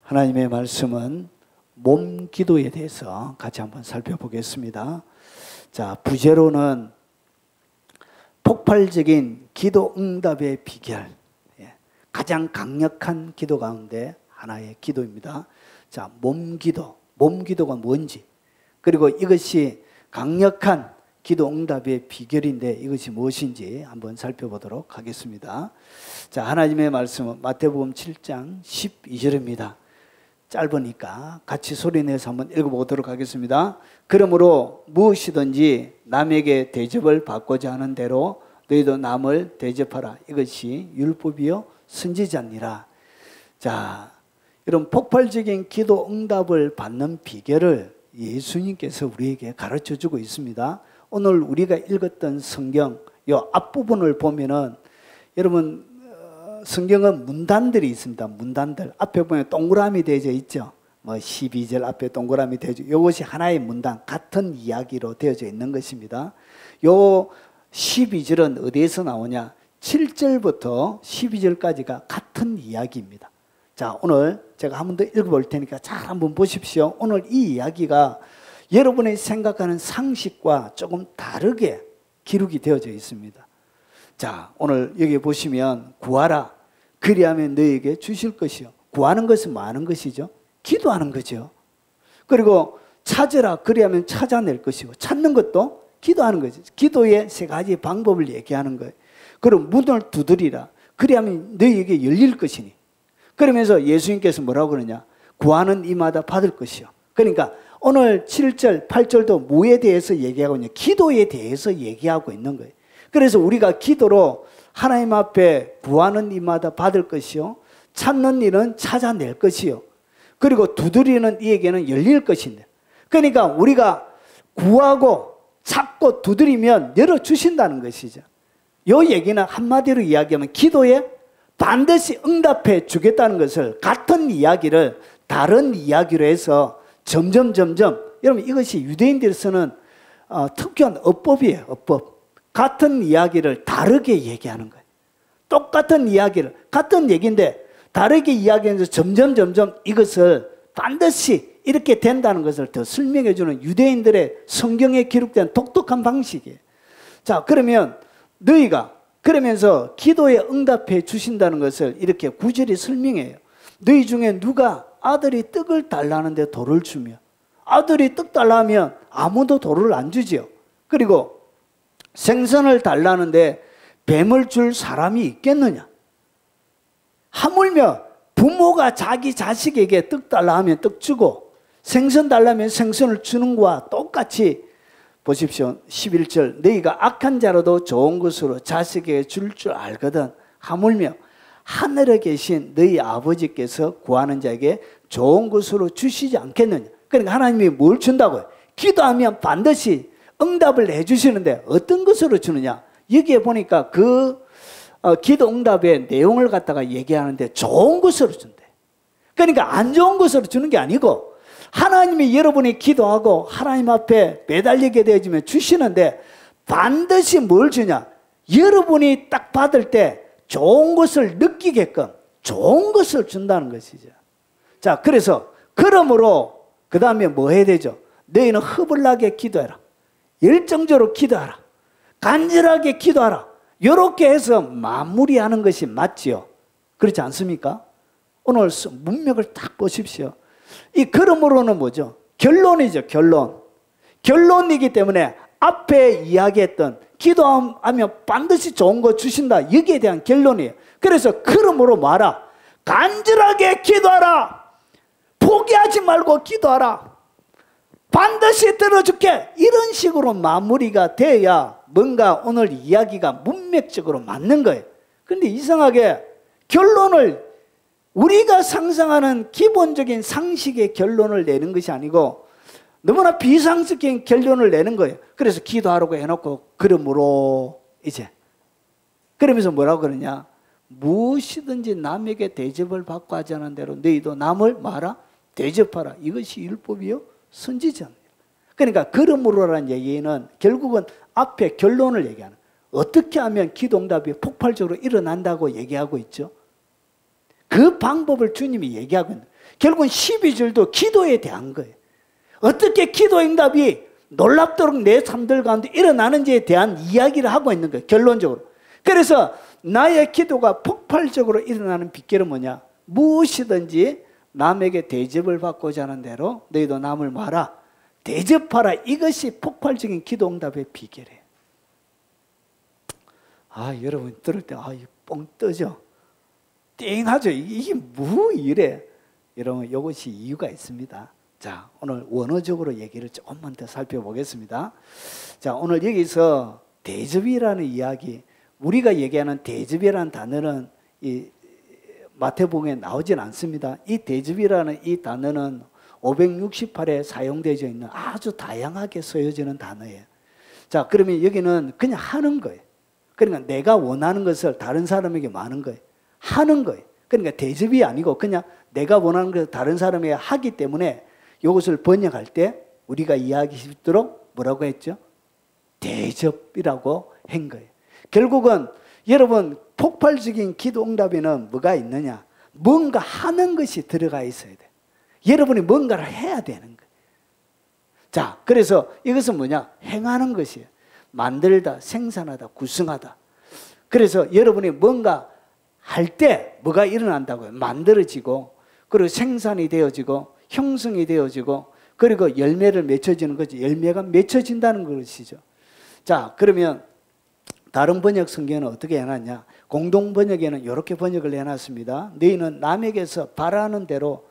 하나님의 말씀은 몸 기도에 대해서 같이 한번 살펴보겠습니다. 자, 부제로는 폭발적인 기도 응답의 비결, 가장 강력한 기도 가운데 하나의 기도입니다. 자, 몸 기도가 뭔지, 그리고 이것이 강력한 기도 응답의 비결인데 이것이 무엇인지 한번 살펴보도록 하겠습니다. 자, 하나님의 말씀은 마태복음 7장 12절입니다. 짧으니까 같이 소리내서 한번 읽어보도록 하겠습니다. 그러므로 무엇이든지 남에게 대접을 받고자 하는 대로 너희도 남을 대접하라. 이것이 율법이요 선지자니라. 자, 이런 폭발적인 기도 응답을 받는 비결을 예수님께서 우리에게 가르쳐주고 있습니다. 오늘 우리가 읽었던 성경 이 앞부분을 보면은 여러분 성경은 문단들이 있습니다. 문단들 앞에 보면 동그라미 되어져 있죠. 뭐 12절 앞에 동그라미 되어져. 이것이 하나의 문단, 같은 이야기로 되어져 있는 것입니다. 요 12절은 어디에서 나오냐? 7절부터 12절까지가 같은 이야기입니다. 자, 오늘 제가 한 번 더 읽어볼 테니까 잘 한번 보십시오. 오늘 이 이야기가 여러분이 생각하는 상식과 조금 다르게 기록이 되어져 있습니다. 자, 오늘 여기 보시면 구하라 그리하면 너에게 주실 것이요. 구하는 것은 뭐 하는 것이죠? 기도하는 거죠. 그리고 찾으라 그리하면 찾아낼 것이고, 찾는 것도 기도하는 거죠. 기도의 세 가지 방법을 얘기하는 거예요. 그리고 문을 두드리라 그리하면 너에게 열릴 것이니. 그러면서 예수님께서 뭐라고 그러냐? 구하는 이마다 받을 것이요. 그러니까 오늘 7절, 8절도 뭐에 대해서 얘기하고 있냐? 기도에 대해서 얘기하고 있는 거예요. 그래서 우리가 기도로 하나님 앞에 구하는 이마다 받을 것이요, 찾는 이는 찾아낼 것이요, 그리고 두드리는 이에게는 열릴 것인데, 그러니까 우리가 구하고 찾고 두드리면 열어주신다는 것이죠. 이 얘기는 한마디로 이야기하면 기도에 반드시 응답해 주겠다는 것을, 같은 이야기를 다른 이야기로 해서 점점 여러분 이것이 유대인들이 쓰는 특유한 어법이에요. 어법. 같은 이야기를 다르게 얘기하는 거예요. 똑같은 이야기를, 같은 얘기인데 다르게 이야기하면서 점점 이것을 반드시 이렇게 된다는 것을 더 설명해 주는 유대인들의 성경에 기록된 독특한 방식이에요. 자, 그러면 너희가 그러면서 기도에 응답해 주신다는 것을 이렇게 구절이 설명해요. 너희 중에 누가 아들이 떡을 달라는데 돌을 주며, 아들이 떡 달라면 아무도 돌을 안 주지요. 그리고 생선을 달라는데 뱀을 줄 사람이 있겠느냐? 하물며 부모가 자기 자식에게 떡 달라 하면 떡 주고 생선 달라면 생선을 주는 것과 똑같이, 보십시오. 11절 너희가 악한 자로도 좋은 것으로 자식에게 줄 줄 알거든 하물며 하늘에 계신 너희 아버지께서 구하는 자에게 좋은 것으로 주시지 않겠느냐? 그러니까 하나님이 뭘 준다고요? 기도하면 반드시 응답을 해주시는데 어떤 것으로 주느냐? 여기에 보니까 그 기도 응답의 내용을 갖다가 얘기하는데 좋은 것으로 준대. 그러니까 안 좋은 것으로 주는 게 아니고, 하나님이 여러분이 기도하고 하나님 앞에 매달리게 되어지면 주시는데 반드시 뭘 주냐? 여러분이 딱 받을 때 좋은 것을 느끼게끔 좋은 것을 준다는 것이죠. 자, 그래서 그러므로 그 다음에 뭐 해야 되죠? 너희는 허블나게 기도해라, 열정적으로 기도하라, 간절하게 기도하라. 이렇게 해서 마무리하는 것이 맞지요. 그렇지 않습니까? 오늘 문맥을 딱 보십시오. 이 그러므로는 뭐죠? 결론이죠. 결론이기 때문에 앞에 이야기했던 기도하면 반드시 좋은 거 주신다, 여기에 대한 결론이에요. 그래서 그러므로 뭐하라? 간절하게 기도하라, 포기하지 말고 기도하라, 반드시 들어줄게. 이런 식으로 마무리가 돼야 뭔가 오늘 이야기가 문맥적으로 맞는 거예요. 그런데 이상하게 결론을 우리가 상상하는 기본적인 상식의 결론을 내는 것이 아니고 너무나 비상식적인 결론을 내는 거예요. 그래서 기도하라고 해놓고 그러므로 이제 그러면서 뭐라고 그러냐? 무엇이든지 남에게 대접을 받고 하지 않은 대로 너희도 남을 뭐하라? 대접하라. 이것이 율법이요 선지자입니다. 그러니까 그러므로라는 얘기는 결국은 앞에 결론을 얘기하는, 어떻게 하면 기도응답이 폭발적으로 일어난다고 얘기하고 있죠. 그 방법을 주님이 얘기하고 있는, 결국은 12절도 기도에 대한 거예요. 어떻게 기도 응답이 놀랍도록 내 삶들 가운데 일어나는지에 대한 이야기를 하고 있는 거예요. 결론적으로. 그래서 나의 기도가 폭발적으로 일어나는 비결은 뭐냐? 무엇이든지 남에게 대접을 받고자 하는 대로 너희도 남을 봐라. 대접하라. 이것이 폭발적인 기도 응답의 비결이에요. 여러분 들을 때 뻥 뜨죠? 띵하죠? 이게 뭐 이래? 여러분 이것이 이유가 있습니다. 자, 오늘 원어적으로 얘기를 조금만 더 살펴보겠습니다. 자, 오늘 여기서 대접이라는 이야기, 우리가 얘기하는 대접이라는 단어는 이 마태복음에 나오진 않습니다. 이 대접이라는 이 단어는 568에 사용되어 있는 아주 다양하게 쓰여지는 단어예요. 자, 그러면 여기는 그냥 하는 거예요. 그러니까 내가 원하는 것을 다른 사람에게 하는 거예요. 하는 거예요. 그러니까 대접이 아니고 그냥 내가 원하는 것을 다른 사람에게 하기 때문에 이것을 번역할 때 우리가 이해하기 쉽도록 뭐라고 했죠? 대접이라고 한 거예요. 결국은 여러분 폭발적인 기도 응답에는 뭐가 있느냐? 뭔가 하는 것이 들어가 있어야 돼. 여러분이 뭔가를 해야 되는 거예요. 자, 그래서 이것은 뭐냐? 행하는 것이에요. 만들다, 생산하다, 구성하다. 그래서 여러분이 뭔가 할 때 뭐가 일어난다고요? 만들어지고, 그리고 생산이 되어지고, 형성이 되어지고, 그리고 열매를 맺혀지는 거죠. 열매가 맺혀진다는 것이죠. 자, 그러면 다른 번역 성경은 어떻게 해놨냐? 공동 번역에는 이렇게 번역을 해놨습니다. 너희는 남에게서 바라는 대로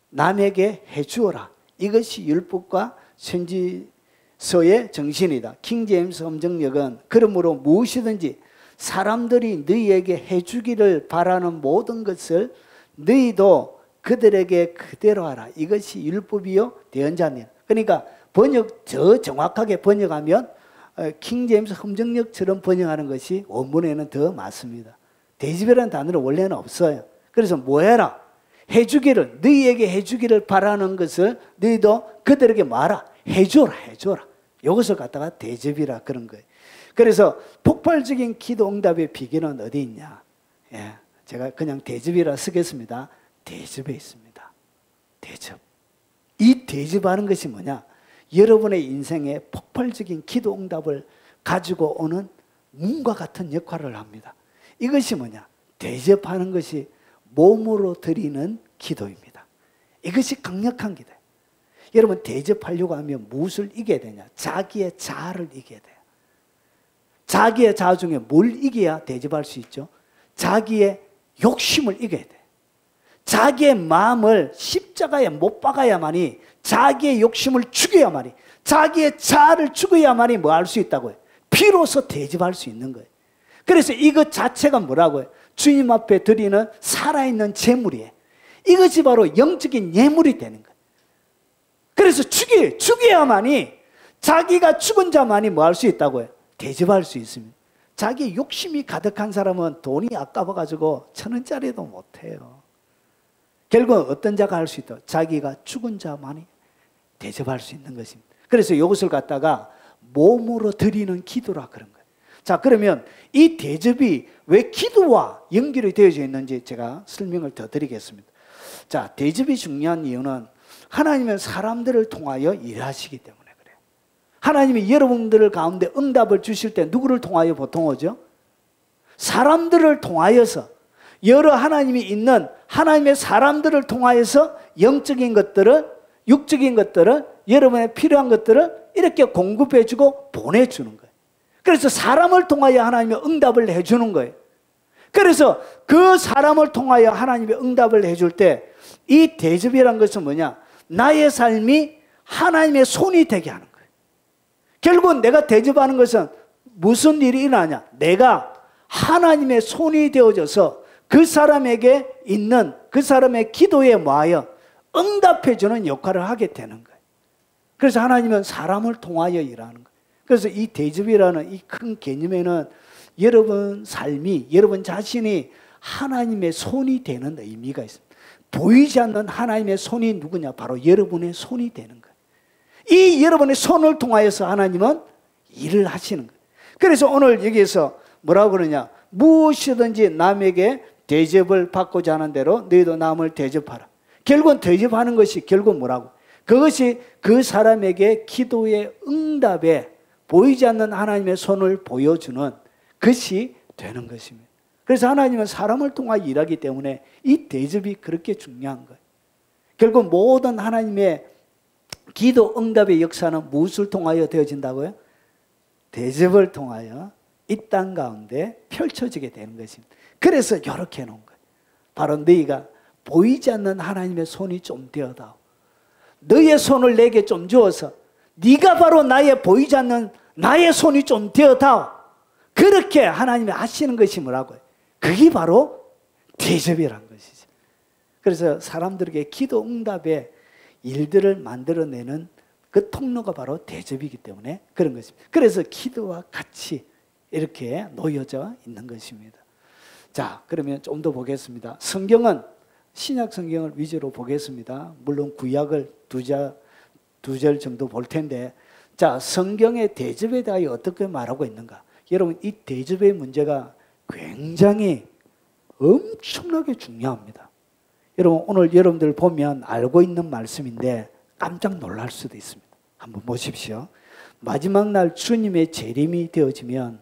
남에게 해주어라. 이것이 율법과 선지서의 정신이다. 킹제임스 엄정역은 그러므로 무엇이든지 사람들이 너희에게 해주기를 바라는 모든 것을 너희도 그들에게 그대로 하라. 이것이 율법이요 대언자니라. 그러니까 더 정확하게 번역하면 킹제임스 엄정역처럼 번역하는 것이 원문에는 더 맞습니다. 대접이라는 단어는 원래는 없어요. 그래서 뭐 해라? 해주기를, 너희에게 해주기를 바라는 것을 너희도 그들에게 말아. 해줘라. 이것을 갖다가 대접이라 그런 거예요. 그래서 폭발적인 기도 응답의 비결은 어디 있냐? 제가 그냥 대접이라 쓰겠습니다. 대접에 있습니다. 대접. 이 대접하는 것이 뭐냐? 여러분의 인생에 폭발적인 기도 응답을 가지고 오는 문과 같은 역할을 합니다. 이것이 뭐냐? 대접하는 것이 몸으로 드리는 기도입니다. 이것이 강력한 기도예요. 여러분 대접하려고 하면 무엇을 이겨야 되냐? 자기의 자아를 이겨야 돼요. 자기의 자아 중에 뭘 이겨야 대접할 수 있죠? 자기의 욕심을 이겨야 돼요. 자기의 마음을 십자가에 못 박아야만이, 자기의 욕심을 죽여야만이, 자기의 자아를 죽여야만이 뭐 할 수 있다고요? 비로소 대접할 수 있는 거예요. 그래서 이것 자체가 뭐라고요? 주님 앞에 드리는 살아있는 제물이에요. 이것이 바로 영적인 예물이 되는 거예요. 그래서 죽여야만이, 자기가 죽은 자만이 뭐 할 수 있다고요? 대접할 수 있습니다. 자기 욕심이 가득한 사람은 돈이 아까워가지고 1,000원짜리도 못해요. 결국은 어떤 자가 할 수 있다? 자기가 죽은 자만이 대접할 수 있는 것입니다. 그래서 이것을 갖다가 몸으로 드리는 기도라 그런 거예요. 자, 그러면 이 대접이 왜 기도와 연결이 되어져 있는지 제가 설명을 더 드리겠습니다. 자, 대접이 중요한 이유는 하나님은 사람들을 통하여 일하시기 때문에 그래요. 하나님이 여러분들 가운데 응답을 주실 때 누구를 통하여 보통 오죠? 사람들을 통하여서, 여러 하나님이 있는 하나님의 사람들을 통하여서 영적인 것들을, 육적인 것들을, 여러분의 필요한 것들을 이렇게 공급해주고 보내주는 거예요. 그래서 사람을 통하여 하나님의 응답을 해주는 거예요. 그래서 그 사람을 통하여 하나님의 응답을 해줄 때 이 대접이란 것은 뭐냐? 나의 삶이 하나님의 손이 되게 하는 거예요. 결국은 내가 대접하는 것은 무슨 일이 일어나냐? 내가 하나님의 손이 되어져서 그 사람에게 있는 그 사람의 기도에 모하여 응답해주는 역할을 하게 되는 거예요. 그래서 하나님은 사람을 통하여 일하는 거예요. 그래서 이 대접이라는 이 큰 개념에는 여러분 삶이, 여러분 자신이 하나님의 손이 되는 의미가 있습니다. 보이지 않는 하나님의 손이 누구냐? 바로 여러분의 손이 되는 거예요. 이 여러분의 손을 통하여서 하나님은 일을 하시는 거예요. 그래서 오늘 여기에서 뭐라고 그러냐? 무엇이든지 남에게 대접을 받고자 하는 대로 너희도 남을 대접하라. 결국은 대접하는 것이 결국 뭐라고? 그것이 그 사람에게 기도의 응답에 보이지 않는 하나님의 손을 보여주는 것이 되는 것입니다. 그래서 하나님은 사람을 통하여 일하기 때문에 이 대접이 그렇게 중요한 거예요. 결국 모든 하나님의 기도 응답의 역사는 무엇을 통하여 되어진다고요? 대접을 통하여 이 땅 가운데 펼쳐지게 되는 것입니다. 그래서 이렇게 해놓은 거예요. 바로 너희가 보이지 않는 하나님의 손이 좀 되어다오. 너의 손을 내게 좀 주어서 네가 바로 나의 보이지 않는 나의 손이 좀 되어다오. 그렇게 하나님이 하시는 것이 뭐라고요? 그게 바로 대접이라는 것이죠. 그래서 사람들에게 기도 응답의 일들을 만들어내는 그 통로가 바로 대접이기 때문에 그런 것입니다. 그래서 기도와 같이 이렇게 놓여져 있는 것입니다. 자, 그러면 좀 더 보겠습니다. 성경은 신약 성경을 위주로 보겠습니다. 물론 구약을 두 절 정도 볼 텐데, 자, 성경의 대접에 대하여 어떻게 말하고 있는가? 여러분, 이 대접의 문제가 굉장히 엄청나게 중요합니다. 여러분, 오늘 여러분들 보면 알고 있는 말씀인데 깜짝 놀랄 수도 있습니다. 한번 보십시오. 마지막 날 주님의 재림이 되어지면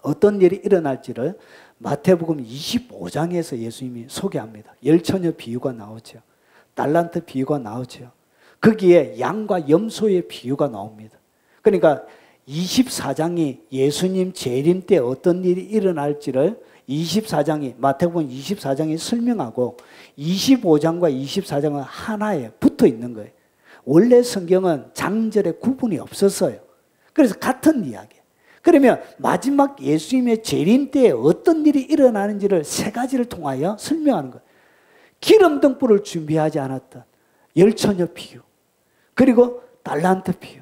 어떤 일이 일어날지를 마태복음 25장에서 예수님이 소개합니다. 열처녀 비유가 나오죠. 달란트 비유가 나오죠. 거기에 양과 염소의 비유가 나옵니다. 그러니까 24장이 예수님 재림 때 어떤 일이 일어날지를 24장이 마태복음 24장이 설명하고 25장과 24장은 하나에 붙어 있는 거예요. 원래 성경은 장절에 구분이 없었어요. 그래서 같은 이야기예요. 그러면 마지막 예수님의 재림 때에 어떤 일이 일어나는지를 세 가지를 통하여 설명하는 거예요. 기름 등불을 준비하지 않았던 열처녀 비유, 그리고 달란트 비유,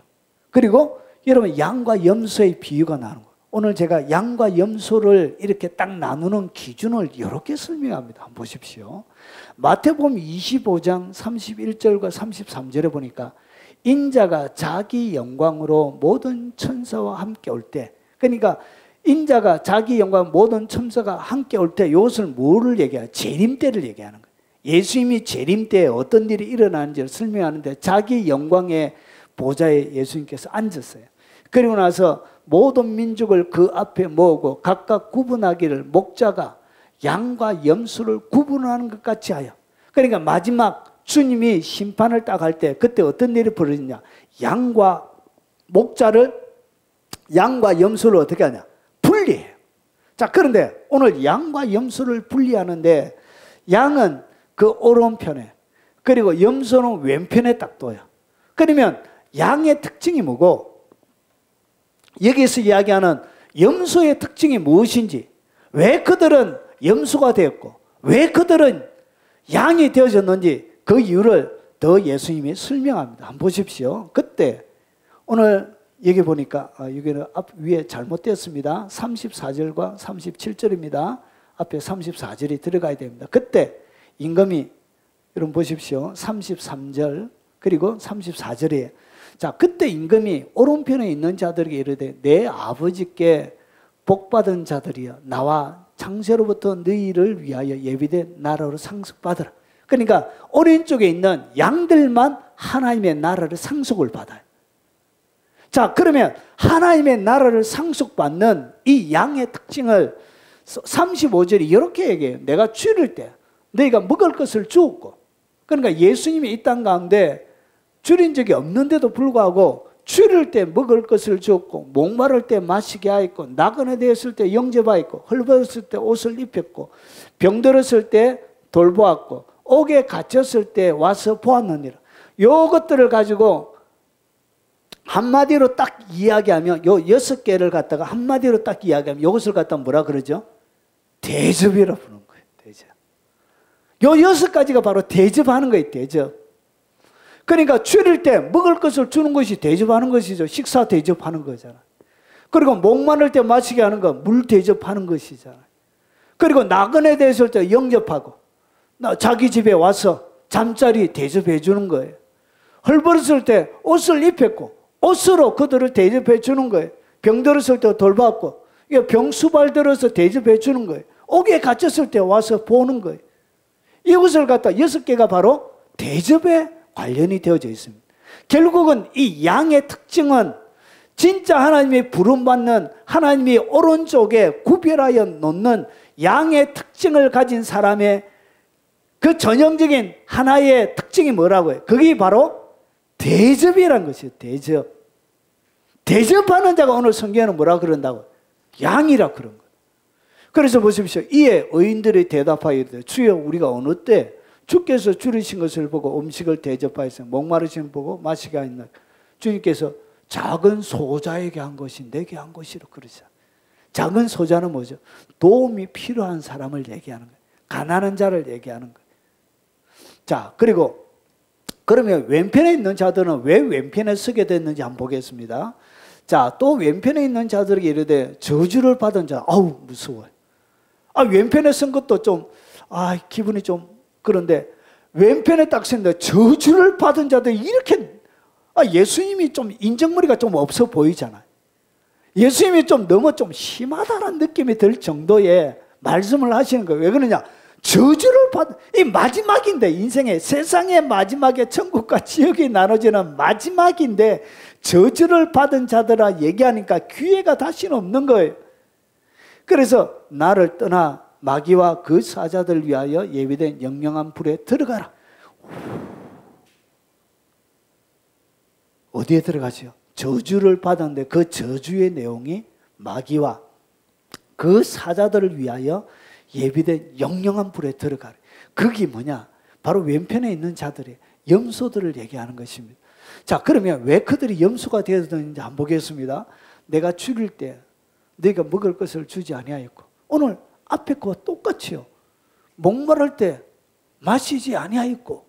그리고 여러분 양과 염소의 비유가 나오는 거예요. 오늘 제가 양과 염소를 이렇게 딱 나누는 기준을 이렇게 설명합니다. 한번 보십시오. 마태복음 25장 31절과 33절에 보니까 인자가 자기 영광으로 모든 천사와 함께 올 때, 그러니까 인자가 자기 영광 모든 천사가 함께 올 때 이것을 뭐를 얘기해요? 재림 때를 얘기하는 거예요. 예수님이 재림 때에 어떤 일이 일어나는지를 설명하는데 자기 영광의 보좌에 예수님께서 앉았어요. 그리고 나서 모든 민족을 그 앞에 모으고 각각 구분하기를 목자가 양과 염소를 구분하는 것 같이 하여. 그러니까 마지막 주님이 심판을 딱 할 때 그때 어떤 일이 벌어지냐? 양과 염소를 어떻게 하냐? 분리해요. 자, 그런데 오늘 양과 염소를 분리하는데 양은 그 오른편에, 그리고 염소는 왼편에 딱 둬요. 그러면 양의 특징이 뭐고 여기서 이야기하는 염소의 특징이 무엇인지, 왜 그들은 염소가 되었고 왜 그들은 양이 되어졌는지 그 이유를 더 예수님이 설명합니다. 한번 보십시오. 그때 오늘 여기 보니까 여기는 앞 위에 잘못되었습니다. 34절과 37절입니다. 앞에 34절이 들어가야 됩니다. 그때 임금이, 여러분 보십시오. 33절 그리고 34절이에요. 자, 그때 임금이 오른편에 있는 자들에게 이르되 내 아버지께 복받은 자들이여 나와 창세로부터 너희를 위하여 예비된 나라로 상속받으라. 그러니까 오른쪽에 있는 양들만 하나님의 나라를 상속을 받아요. 자, 그러면 하나님의 나라를 상속받는 이 양의 특징을 35절이 이렇게 얘기해요. 내가 줄일 때 너희가 먹을 것을 주었고, 그러니까 예수님이 이 땅 가운데 줄인 적이 없는데도 불구하고 줄일 때 먹을 것을 주었고, 목마를 때 마시게 하였고, 나그네 되었을 때 영접하였고, 헐벗었을 때 옷을 입혔고, 병들었을 때 돌보았고, 옥에 갇혔을 때 와서 보았느니라. 요것들을 가지고 한마디로 딱 이야기하면, 요 6개를 갖다가 한마디로 딱 이야기하면 요것을 갖다 뭐라 그러죠? 대접이라 부르는 거예요. 대접. 요 6가지가 바로 대접하는 거예요. 대접. 그러니까 줄일 때 먹을 것을 주는 것이 대접하는 것이죠. 식사 대접하는 거잖아요. 그리고 목마를 때 마시게 하는 거 물 대접하는 것이잖아요. 그리고 나그네 됐을 때 영접하고 자기 집에 와서 잠자리 대접해 주는 거예요. 헐벗었을 때 옷을 입혔고 옷으로 그들을 대접해 주는 거예요. 병들었을 때 돌봤고 병수발 들어서 대접해 주는 거예요. 옥에 갇혔을 때 와서 보는 거예요. 이것을 갖다 6개가 바로 대접에 관련이 되어져 있습니다. 결국은 이 양의 특징은 진짜 하나님이 부름받는, 하나님이 오른쪽에 구별하여 놓는 양의 특징을 가진 사람의 그 전형적인 하나의 특징이 뭐라고요? 그게 바로 대접이라는 것이에요. 대접. 대접하는 자가 오늘 성경에는 뭐라 그런다고? 양이라 그런 거예요. 그래서 보십시오. 이에 의인들이 대답하여 이르되 주여 우리가 어느 때 주께서 줄이신 것을 보고 음식을 대접하였으니 목마르신 보고 마시게 하였나. 주님께서 작은 소자에게 한 것이 내게 한 것이라 그러죠. 작은 소자는 뭐죠? 도움이 필요한 사람을 얘기하는 거예요. 가난한 자를 얘기하는 거예요. 자, 그리고 그러면 왼편에 있는 자들은 왜 왼편에 서게 됐는지 한번 보겠습니다. 자, 또 왼편에 있는 자들에게 이르되 저주를 받은 자, 아우 무서워요. 왼편에 쓴 것도 좀 기분이 좀 그런데 왼편에 딱 썼는데 저주를 받은 자들 이렇게 예수님이 좀 인정머리가 좀 없어 보이잖아요. 예수님이 좀 너무 좀 심하다는 느낌이 들 정도의 말씀을 하시는 거예요. 왜 그러냐? 저주를 받은, 이 마지막인데, 인생의 세상의 마지막에 천국과 지옥이 나눠지는 마지막인데 저주를 받은 자들아 얘기하니까 기회가 다시는 없는 거예요. 그래서 나를 떠나 마귀와 그 사자들 위하여 예비된 영영한 불에 들어가라. 어디에 들어가죠? 저주를 받았는데 그 저주의 내용이 마귀와 그 사자들을 위하여 예비된 영영한 불에 들어가라. 그게 뭐냐? 바로 왼편에 있는 자들의 염소들을 얘기하는 것입니다. 자, 그러면 왜 그들이 염소가 되었는지 한번 보겠습니다. 내가 죽일 때 네가 먹을 것을 주지 아니하였고, 오늘 앞에 거와 똑같이요. 목마를 때 마시지 아니하였고,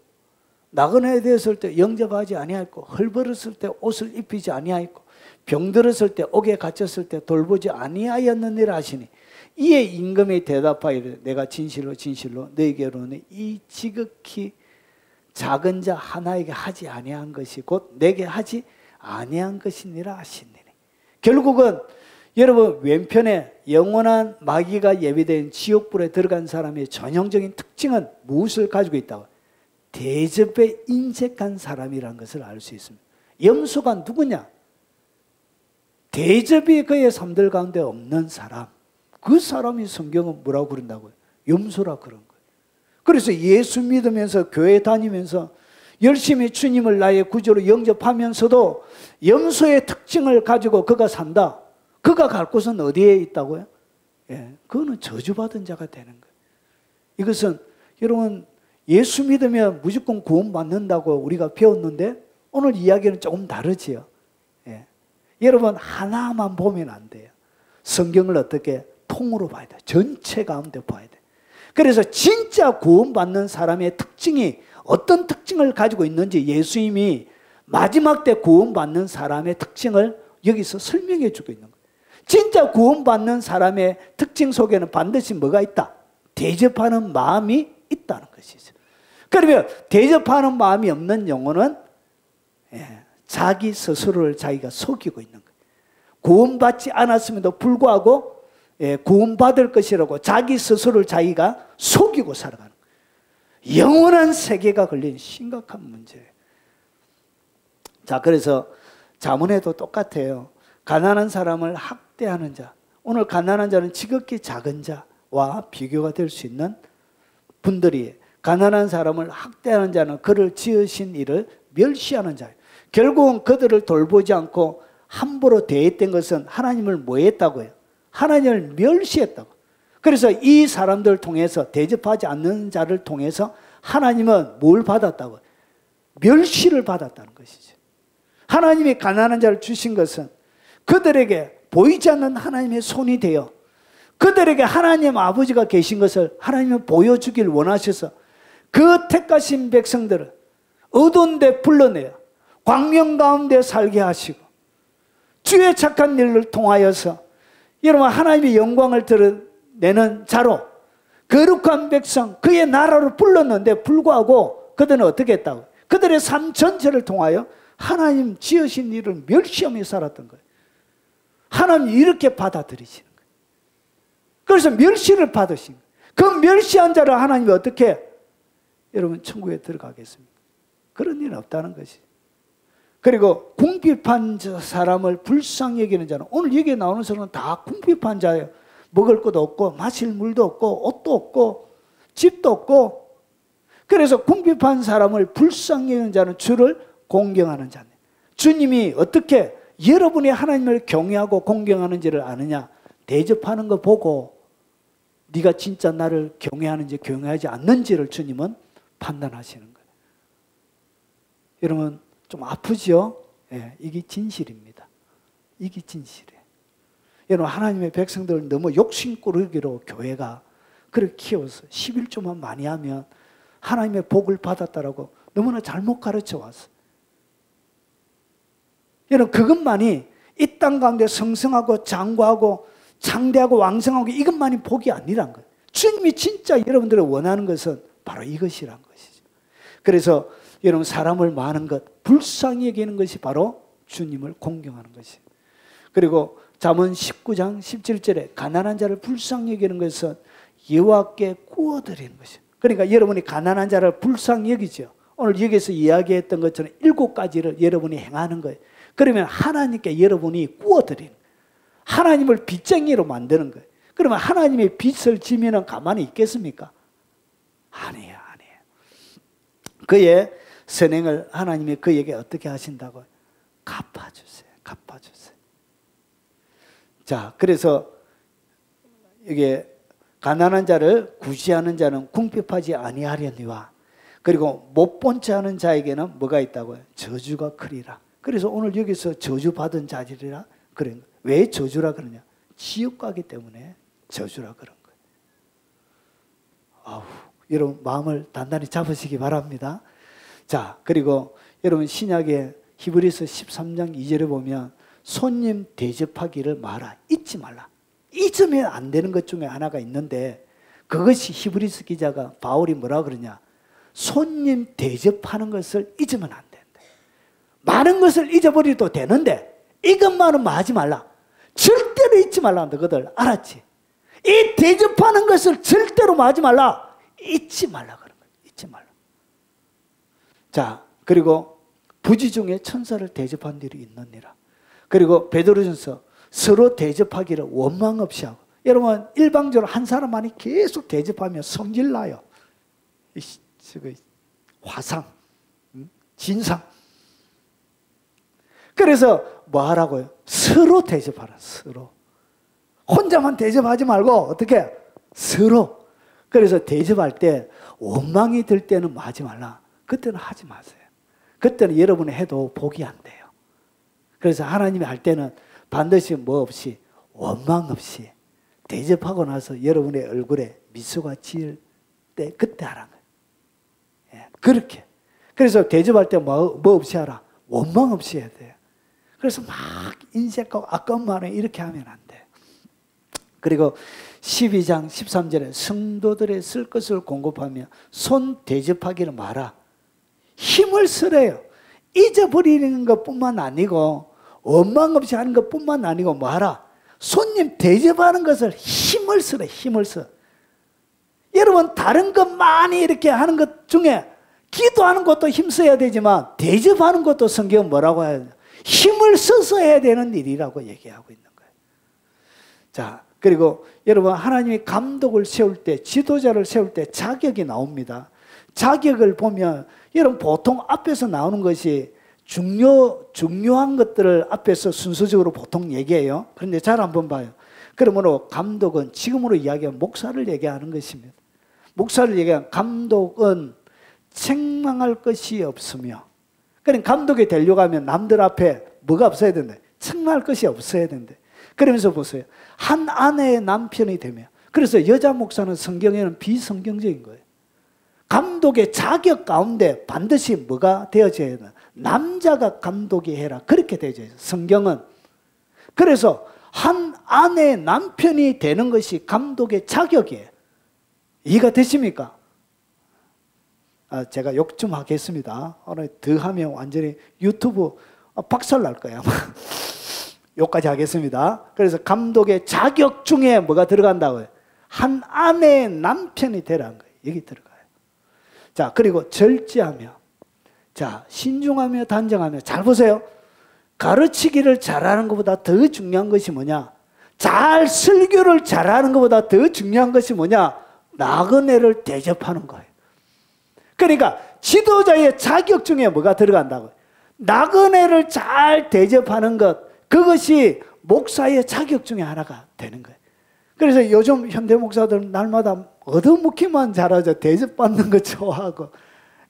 나그네에 대했을 때 영접하지 아니하였고, 헐벗었을 때 옷을 입히지 아니하였고, 병들었을 때 옥에 갇혔을 때 돌보지 아니하였느니라 하시니, 이에 임금이 대답하이르되 내가 진실로 진실로 너희에게로는 이 지극히 작은 자 하나에게 하지 아니한 것이 곧 내게 하지 아니한 것이니라 하시니라. 결국은 여러분 왼편에 영원한 마귀가 예비된 지옥불에 들어간 사람의 전형적인 특징은 무엇을 가지고 있다고? 대접에 인색한 사람이라는 것을 알 수 있습니다. 염소가 누구냐? 대접이 그의 삶들 가운데 없는 사람. 그 사람이 성경은 뭐라고 그런다고요? 염소라 그런 거예요. 그래서 예수 믿으면서 교회 다니면서 열심히 주님을 나의 구주로 영접하면서도 염소의 특징을 가지고 그가 산다. 그가 갈 곳은 어디에 있다고요? 그거는 저주받은 자가 되는 거예요. 이것은 여러분 예수 믿으면 무조건 구원받는다고 우리가 배웠는데 오늘 이야기는 조금 다르지요. 여러분 하나만 보면 안 돼요. 성경을 어떻게 통으로 봐야 돼. 전체 가운데 봐야 돼. 그래서 진짜 구원받는 사람의 특징이 어떤 특징을 가지고 있는지 예수님이 마지막 때 구원받는 사람의 특징을 여기서 설명해 주고 있는 거예요. 진짜 구원받는 사람의 특징 속에는 반드시 뭐가 있다? 대접하는 마음이 있다는 것이죠. 그러면 대접하는 마음이 없는 영혼은 자기 스스로를 자기가 속이고 있는 거예요. 구원받지 않았음에도 불구하고 구원받을 것이라고 자기 스스로를 자기가 속이고 살아가는 거예요. 영원한 세계가 걸린 심각한 문제예요. 자, 그래서 자문에도 똑같아요. 가난한 사람을 학대하는 자. 오늘 가난한 자는 지극히 작은 자와 비교가 될 수 있는 분들이 가난한 사람을 학대하는 자는 그를 지으신 이를 멸시하는 자예요. 결국은 그들을 돌보지 않고 함부로 대했던 것은 하나님을 뭐 했다고요? 하나님을 멸시했다고. 그래서 이 사람들을 통해서 대접하지 않는 자를 통해서 하나님은 뭘 받았다고? 멸시를 받았다는 것이죠. 하나님이 가난한 자를 주신 것은 그들에게 보이지 않는 하나님의 손이 되어 그들에게 하나님 아버지가 계신 것을 하나님은 보여주길 원하셔서 그 택하신 백성들을 어두운 데 불러내어 광명 가운데 살게 하시고 주의 착한 일을 통하여서 여러분 하나님의 영광을 드러내는 자로 거룩한 백성 그의 나라로 불렀는데 불구하고 그들은 어떻게 했다고? 그들의 삶 전체를 통하여 하나님 지으신 일을 멸시하며 살았던 거예요. 하나님 이렇게 받아들이시는 거예요. 그래서 멸시를 받으신 거예요. 그 멸시한 자를 하나님이 어떻게 여러분 천국에 들어가겠습니까? 그런 일은 없다는 것이. 그리고 궁핍한 사람을 불쌍히 여기는 자는, 오늘 여기에 나오는 사람은 다 궁핍한 자예요. 먹을 것도 없고 마실 물도 없고 옷도 없고 집도 없고. 그래서 궁핍한 사람을 불쌍히 여기는 자는 주를 공경하는 자네. 주님이 어떻게 여러분이 하나님을 경외하고 공경하는지를 아느냐? 대접하는 거 보고 네가 진짜 나를 경외하는지 경외하지 않는지를 주님은 판단하시는 거예요. 여러분 좀 아프죠? 예, 이게 진실입니다. 이게 진실이에요. 여러분 하나님의 백성들을 너무 욕심꾸러기로 교회가 그렇게 키워서 11조만 많이 하면 하나님의 복을 받았다라고 너무나 잘못 가르쳐 왔어요. 여러분 그것만이 이 땅 가운데 성성하고 장구하고 장대하고 왕성하고 이것만이 복이 아니란 거예요. 주님이 진짜 여러분들이 원하는 것은 바로 이것이란 것이죠. 그래서 여러분 사람을 많은 것, 불쌍히 여기는 것이 바로 주님을 공경하는 것이에요. 그리고 잠언 19장 17절에 가난한 자를 불쌍히 여기는 것은 여호와께 구워드리는 것이에요. 그러니까 여러분이 가난한 자를 불쌍히 여기죠. 오늘 여기서 이야기했던 것처럼 7가지를 여러분이 행하는 거예요. 그러면 하나님께 여러분이 구워드리는 거예요. 하나님을 빚쟁이로 만드는 거예요. 그러면 하나님의 빚을 지면 가만히 있겠습니까? 아니에요. 아니에요. 그의 선행을 하나님이 그에게 어떻게 하신다고요? 갚아주세요. 갚아주세요. 자, 그래서 이게 가난한 자를 구제하는 자는 궁핍하지 아니하려니와, 그리고 못 본 채 하는 자에게는 뭐가 있다고요? 저주가 크리라. 그래서 오늘 여기서 저주받은 자들이라 그런 거예요. 왜 저주라 그러냐? 지옥 가기 때문에 저주라 그런 거예요. 아우, 여러분 마음을 단단히 잡으시기 바랍니다. 자, 그리고 여러분 신약의 히브리서 13장 2절에 보면 손님 대접하기를 마라. 잊지 말라. 잊으면 안 되는 것 중에 하나가 있는데, 그것이 히브리서 기자가 바울이 뭐라 그러냐? 손님 대접하는 것을 잊으면 안 된다. 많은 것을 잊어버려도 되는데 이것만은 하지 말라. 절대로 잊지 말라. 너희들 알았지? 이 대접하는 것을 절대로 하지 말라. 잊지 말라 그런 거예요. 잊지 말라. 자, 그리고 부지 중에 천사를 대접한 일이 있느니라. 그리고 베드로전서 서로 대접하기를 원망 없이 하고. 여러분 일방적으로 한 사람만이 계속 대접하면 성질나요. 화상, 진상. 그래서 뭐 하라고요? 서로 대접하라. 서로. 혼자만 대접하지 말고 어떻게? 서로. 그래서 대접할 때 원망이 들 때는 뭐 하지 말라. 그때는 하지 마세요. 그때는 여러분이 해도 복이 안 돼요. 그래서 하나님이 할 때는 반드시 뭐 없이, 원망 없이 대접하고 나서 여러분의 얼굴에 미소가 지을 때 그때 하라는 거예요. 예, 그렇게. 그래서 대접할 때 뭐 없이 하라. 원망 없이 해야 돼요. 그래서 막 인색하고 아까운 말에 이렇게 하면 안 돼. 그리고 12장 13절에 성도들의 쓸 것을 공급하며 손 대접하기를 마라. 힘을 쓰래요. 잊어버리는 것뿐만 아니고 원망 없이 하는 것뿐만 아니고 뭐 하라? 손님 대접하는 것을 힘을 쓰래. 힘을 써. 여러분 다른 것 많이 이렇게 하는 것 중에 기도하는 것도 힘써야 되지만 대접하는 것도 성경은 뭐라고 해야 되냐? 힘을 써서 해야 되는 일이라고 얘기하고 있는 거예요. 자, 그리고 여러분 하나님이 감독을 세울 때, 지도자를 세울 때 자격이 나옵니다. 자격을 보면 여러분 보통 앞에서 나오는 것이 중요한 것들을 앞에서 순서적으로 보통 얘기해요. 그런데 잘 한번 봐요. 그러므로 감독은 지금으로 이야기하면 목사를 얘기하는 것입니다. 목사를 얘기하면 감독은 책망할 것이 없으며, 그러니까 감독이 되려고 하면 남들 앞에 뭐가 없어야 된다? 책망할 것이 없어야 된다. 그러면서 보세요. 한 아내의 남편이 되며, 그래서 여자 목사는 성경에는 비성경적인 거예요. 감독의 자격 가운데 반드시 뭐가 되어져야 되나? 남자가 감독이 해라. 그렇게 되어져 있어요. 성경은. 그래서 한 아내의 남편이 되는 것이 감독의 자격이에요. 이해가 되십니까? 제가 욕 좀 하겠습니다. 오늘 더 하면 완전히 유튜브 박살 날 거예요. 욕까지 하겠습니다. 그래서 감독의 자격 중에 뭐가 들어간다고요? 한 아내의 남편이 되라는 거예요. 여기 들어가요. 자, 그리고 절제하며. 자, 신중하며 단정하며. 잘 보세요. 가르치기를 잘하는 것보다 더 중요한 것이 뭐냐? 잘 설교를 잘하는 것보다 더 중요한 것이 뭐냐? 나그네를 대접하는 거예요. 그러니까 지도자의 자격 중에 뭐가 들어간다고요? 나그네를 잘 대접하는 것, 그것이 목사의 자격 중에 하나가 되는 거예요. 그래서 요즘 현대 목사들은 날마다 얻어먹기만 잘하죠. 대접받는 거 좋아하고.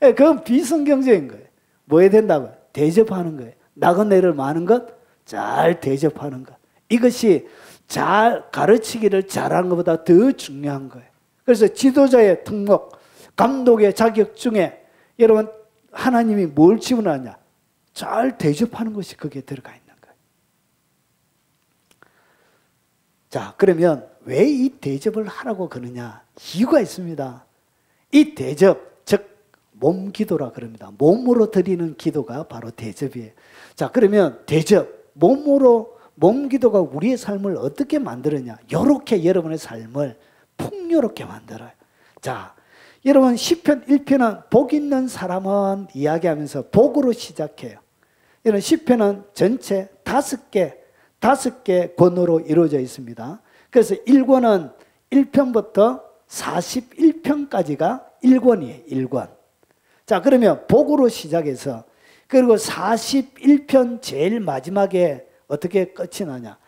그건 비성경적인 거예요. 뭐 해야 된다고요? 대접하는 거예요. 나그네를 많은 것, 잘 대접하는 것. 이것이 잘 가르치기를 잘하는 것보다 더 중요한 거예요. 그래서 지도자의 특목, 감독의 자격 중에 여러분 하나님이 뭘 집어넣냐? 잘 대접하는 것이 거기에 들어가 있는 거예요. 자, 그러면 왜 이 대접을 하라고 그러냐? 이유가 있습니다. 이 대접, 즉 몸기도라 그럽니다. 몸으로 드리는 기도가 바로 대접이에요. 자, 그러면 대접, 몸기도가 우리의 삶을 어떻게 만들었냐? 이렇게 여러분의 삶을 풍요롭게 만들어요. 자, 여러분 시편 1편은 복 있는 사람은 이야기하면서 복으로 시작해요. 여러분 시편은 전체 5개 권으로 이루어져 있습니다. 그래서 1권은 1편부터 41편까지가 1권이에요. 1권. 자, 그러면 복으로 시작해서 그리고 41편 제일 마지막에 어떻게 끝이 나냐?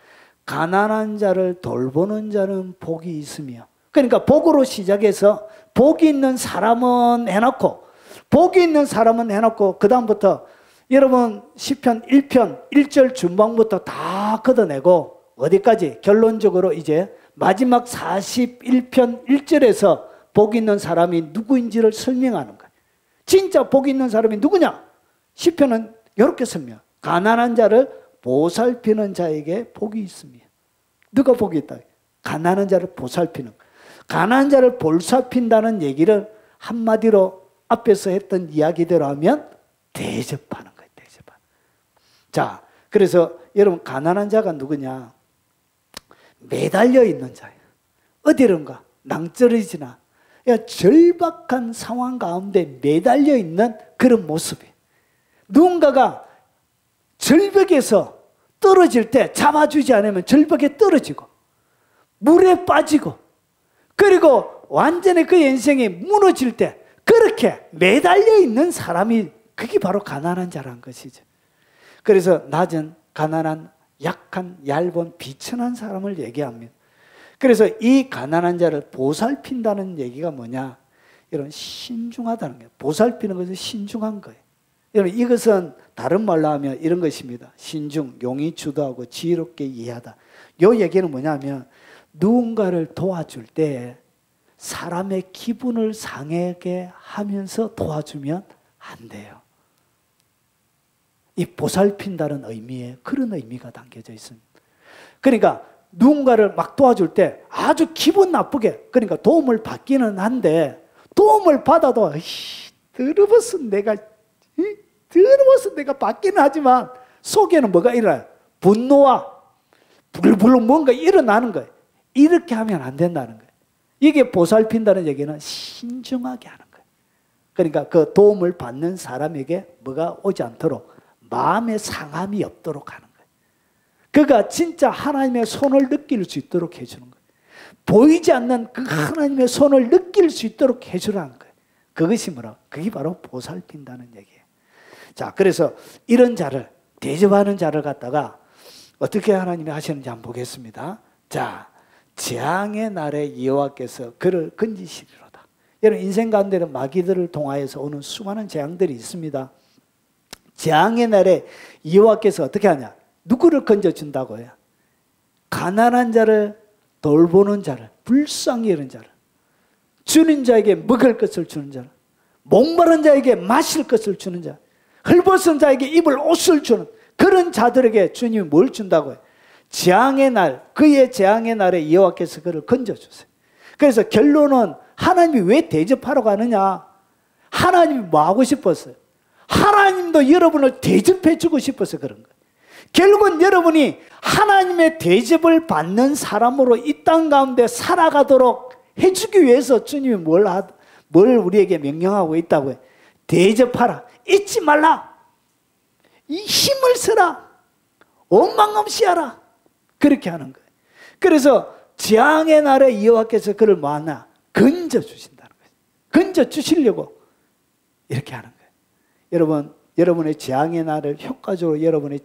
가난한 자를 돌보는 자는 복이 있으며. 그러니까 복으로 시작해서 복이 있는 사람은 해놓고 그 다음부터 여러분 시편 1편 1절 중반부터 다 걷어내고 어디까지? 결론적으로 이제 마지막 41편 1절에서 복 있는 사람이 누구인지를 설명하는 거예요. 진짜 복 있는 사람이 누구냐? 시편은 이렇게 설명. 가난한 자를 보살피는 자에게 복이 있으며. 누가 복이 있다? 가난한 자를 보살피는. 가난한 자를 보살핀다는 얘기를 한마디로 앞에서 했던 이야기대로 하면 대접하는 거예요. 대접하는. 자, 그래서 여러분 가난한 자가 누구냐? 매달려 있는 자예요. 어디론가 낭떠러지나 절박한 상황 가운데 매달려 있는 그런 모습이에요. 누군가가 절벽에서 떨어질 때 잡아주지 않으면 절벽에 떨어지고 물에 빠지고 그리고 완전히 그 인생이 무너질 때 그렇게 매달려 있는 사람이 그게 바로 가난한 자라는 것이죠. 그래서 낮은 가난한 약한 얇은 비천한 사람을 얘기합니다. 그래서 이 가난한 자를 보살핀다는 얘기가 뭐냐? 여러분 신중하다는 거예요. 보살피는 것은 신중한 거예요. 여러분 이것은 다른 말로 하면 이런 것입니다. 신중, 용이 주도하고 지혜롭게 이해하다. 이 얘기는 뭐냐면 누군가를 도와줄 때 사람의 기분을 상하게 하면서 도와주면 안 돼요. 이 보살핀다는 의미에 그런 의미가 담겨져 있습니다. 그러니까 누군가를 막 도와줄 때 아주 기분 나쁘게, 그러니까 도움을 받기는 한데 도움을 받아도 더러워서 내가 받기는 하지만 속에는 뭐가 일어나요? 분노와 불불 뭔가 일어나는 거예요. 이렇게 하면 안 된다는 거예요. 이게 보살핀다는 얘기는 신중하게 하는 거예요. 그러니까 그 도움을 받는 사람에게 뭐가 오지 않도록 마음의 상함이 없도록 하는 거예요. 그가 진짜 하나님의 손을 느낄 수 있도록 해주는 거예요. 보이지 않는 그 하나님의 손을 느낄 수 있도록 해주라는 거예요. 그것이 뭐라고? 그게 바로 보살핀다는 얘기예요. 자, 그래서 이런 자를, 대접하는 자를 갖다가 어떻게 하나님이 하시는지 한번 보겠습니다. 자, 재앙의 날에 여호와께서 그를 건지시리로다. 여러분 인생 가운데는 마귀들을 통하여서 오는 수많은 재앙들이 있습니다. 재앙의 날에 여호와께서 어떻게 하냐? 누구를 건져준다고요? 가난한 자를, 돌보는 자를, 불쌍히 여는 자를, 주는 자에게 먹을 것을 주는 자를, 목마른 자에게 마실 것을 주는 자, 헐벗은 자에게 입을 옷을 주는 그런 자들에게 주님이 뭘 준다고요? 재앙의 날, 그의 재앙의 날에 여호와께서 그를 건져주세요. 그래서 결론은 하나님이 왜 대접하러 가느냐? 하나님이 뭐 하고 싶었어요? 하나님도 여러분을 대접해 주고 싶어서 그런 거예요. 결국은 여러분이 하나님의 대접을 받는 사람으로 이 땅 가운데 살아가도록 해주기 위해서 주님이 뭘 뭘 우리에게 명령하고 있다고요? 대접하라. 잊지 말라. 이 힘을 써라. 원망 없이 하라. 그렇게 하는 거예요. 그래서 재앙의 날에 여호와께서 그를 뭐하나? 건져주신다는 거예요. 건져주시려고 이렇게 하는 거예요. 여러분, 여러분의 재앙의 날을 효과적으로 여러분의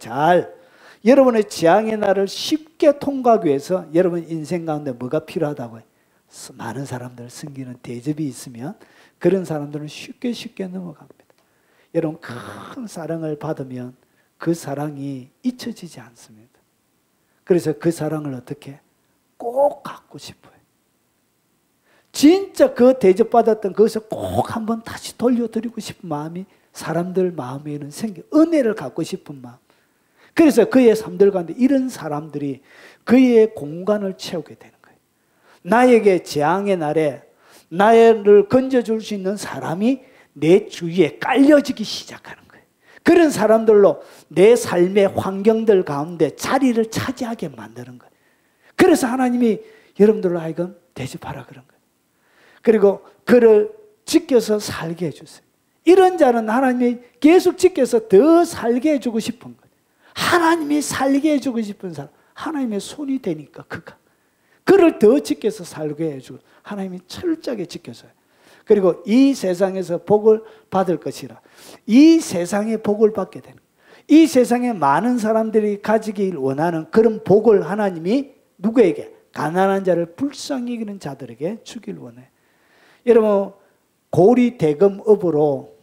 재앙의 날을 쉽게 통과하기 위해서 여러분 인생 가운데 뭐가 필요하다고요? 많은 사람들을 섬기는 대접이 있으면 그런 사람들은 쉽게 넘어갑니다. 여러분, 큰 사랑을 받으면 그 사랑이 잊혀지지 않습니다. 그래서 그 사랑을 어떻게? 꼭 갖고 싶어요. 진짜 그 대접받았던 그것을 꼭 한번 다시 돌려드리고 싶은 마음이 사람들 마음에는 생겨. 은혜를 갖고 싶은 마음. 그래서 그의 삶들 가운데 이런 사람들이 그의 공간을 채우게 되는 거예요. 나에게 재앙의 날에 나를 건져줄 수 있는 사람이 내 주위에 깔려지기 시작하는 거예요. 그런 사람들로 내 삶의 환경들 가운데 자리를 차지하게 만드는 거예요. 그래서 하나님이 여러분들로 하여금 대접하라 그런 거예요. 그리고 그를 지켜서 살게 해주세요. 이런 자는 하나님이 계속 지켜서 더 살게 해주고 싶은 거예요. 하나님이 살게 해주고 싶은 사람, 하나님의 손이 되니까 그를 더 지켜서 살게 해주고 하나님이 철저하게 지켜서요. 그리고 이 세상에서 복을 받을 것이라. 이 세상에 복을 받게 되는 거예요. 이 세상에 많은 사람들이 가지길 원하는 그런 복을 하나님이 누구에게? 가난한 자를 불쌍히 여기는 자들에게 주길 원해요. 여러분, 고리 대금업으로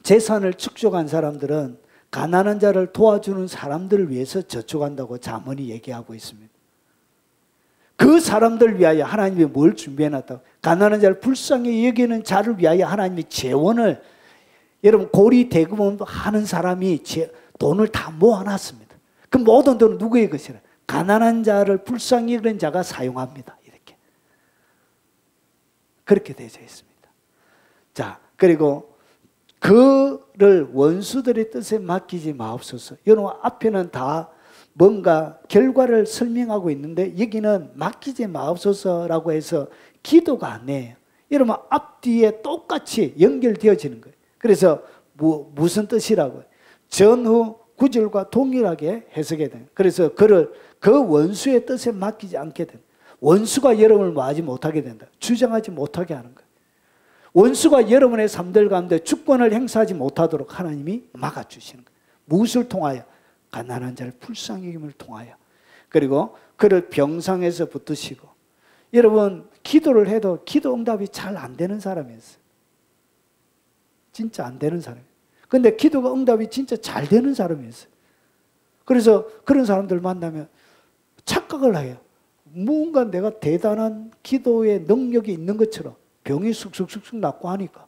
재산을 축적한 사람들은 가난한 자를 도와주는 사람들을 위해서 저축한다고 잠언이 얘기하고 있습니다. 그 사람들 위하여 하나님이 뭘 준비해놨다고? 가난한 자를 불쌍히 여기는 자를 위하여 하나님이 재원을, 여러분 고리 대금업 하는 사람이 돈을 다 모아놨습니다. 그 모든 돈은 누구의 것이라? 가난한 자를 불쌍히 여기는 자가 사용합니다. 이렇게. 그렇게 되어 있습니다. 자, 그리고 그를 원수들의 뜻에 맡기지 마옵소서. 여러분 앞에는 다 뭔가 결과를 설명하고 있는데 여기는 맡기지 마옵소서라고 해서 기도가 아니에요. 여러분 앞뒤에 똑같이 연결되어지는 거예요. 그래서 무슨 뜻이라고요? 전후 구절과 동일하게 해석해야 돼요. 그래서 그를 그 원수의 뜻에 맡기지 않게 된다. 원수가 여러분을 뭐하지 못하게 된다. 주장하지 못하게 하는 거예요. 원수가 여러분의 삶들 가운데 주권을 행사하지 못하도록 하나님이 막아주시는 거예요. 무엇을 통하여? 가난한 자를 불쌍히 여김을 통하여. 그리고 그를 병상에서 붙드시고. 여러분 기도를 해도 기도 응답이 잘 안 되는 사람이 있어요. 진짜 안 되는 사람이에요. 근데 기도가 응답이 진짜 잘 되는 사람이 있어요. 그래서 그런 사람들 만나면 착각을 해요. 뭔가 내가 대단한 기도의 능력이 있는 것처럼 병이 쑥쑥쑥쑥 낫고 하니까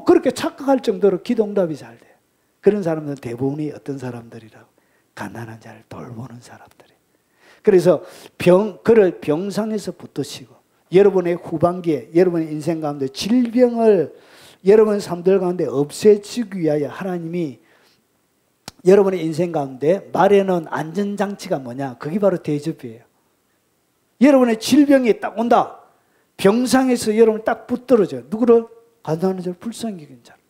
그렇게 착각할 정도로 기도 응답이 잘 돼요. 그런 사람들은 대부분이 어떤 사람들이라고? 가난한 자를 돌보는 사람들이에요. 그래서 그를 병상에서 붙드시고 여러분의 후반기에 여러분의 인생 가운데 질병을 여러분 삶들 가운데 없애주기 위하여 하나님이 여러분의 인생 가운데 마련한 안전장치가 뭐냐? 그게 바로 대접이에요. 여러분의 질병이 딱 온다. 병상에서 여러분 딱 붙들어져요. 누구를? 가난한 자를 불쌍히 여긴 자를.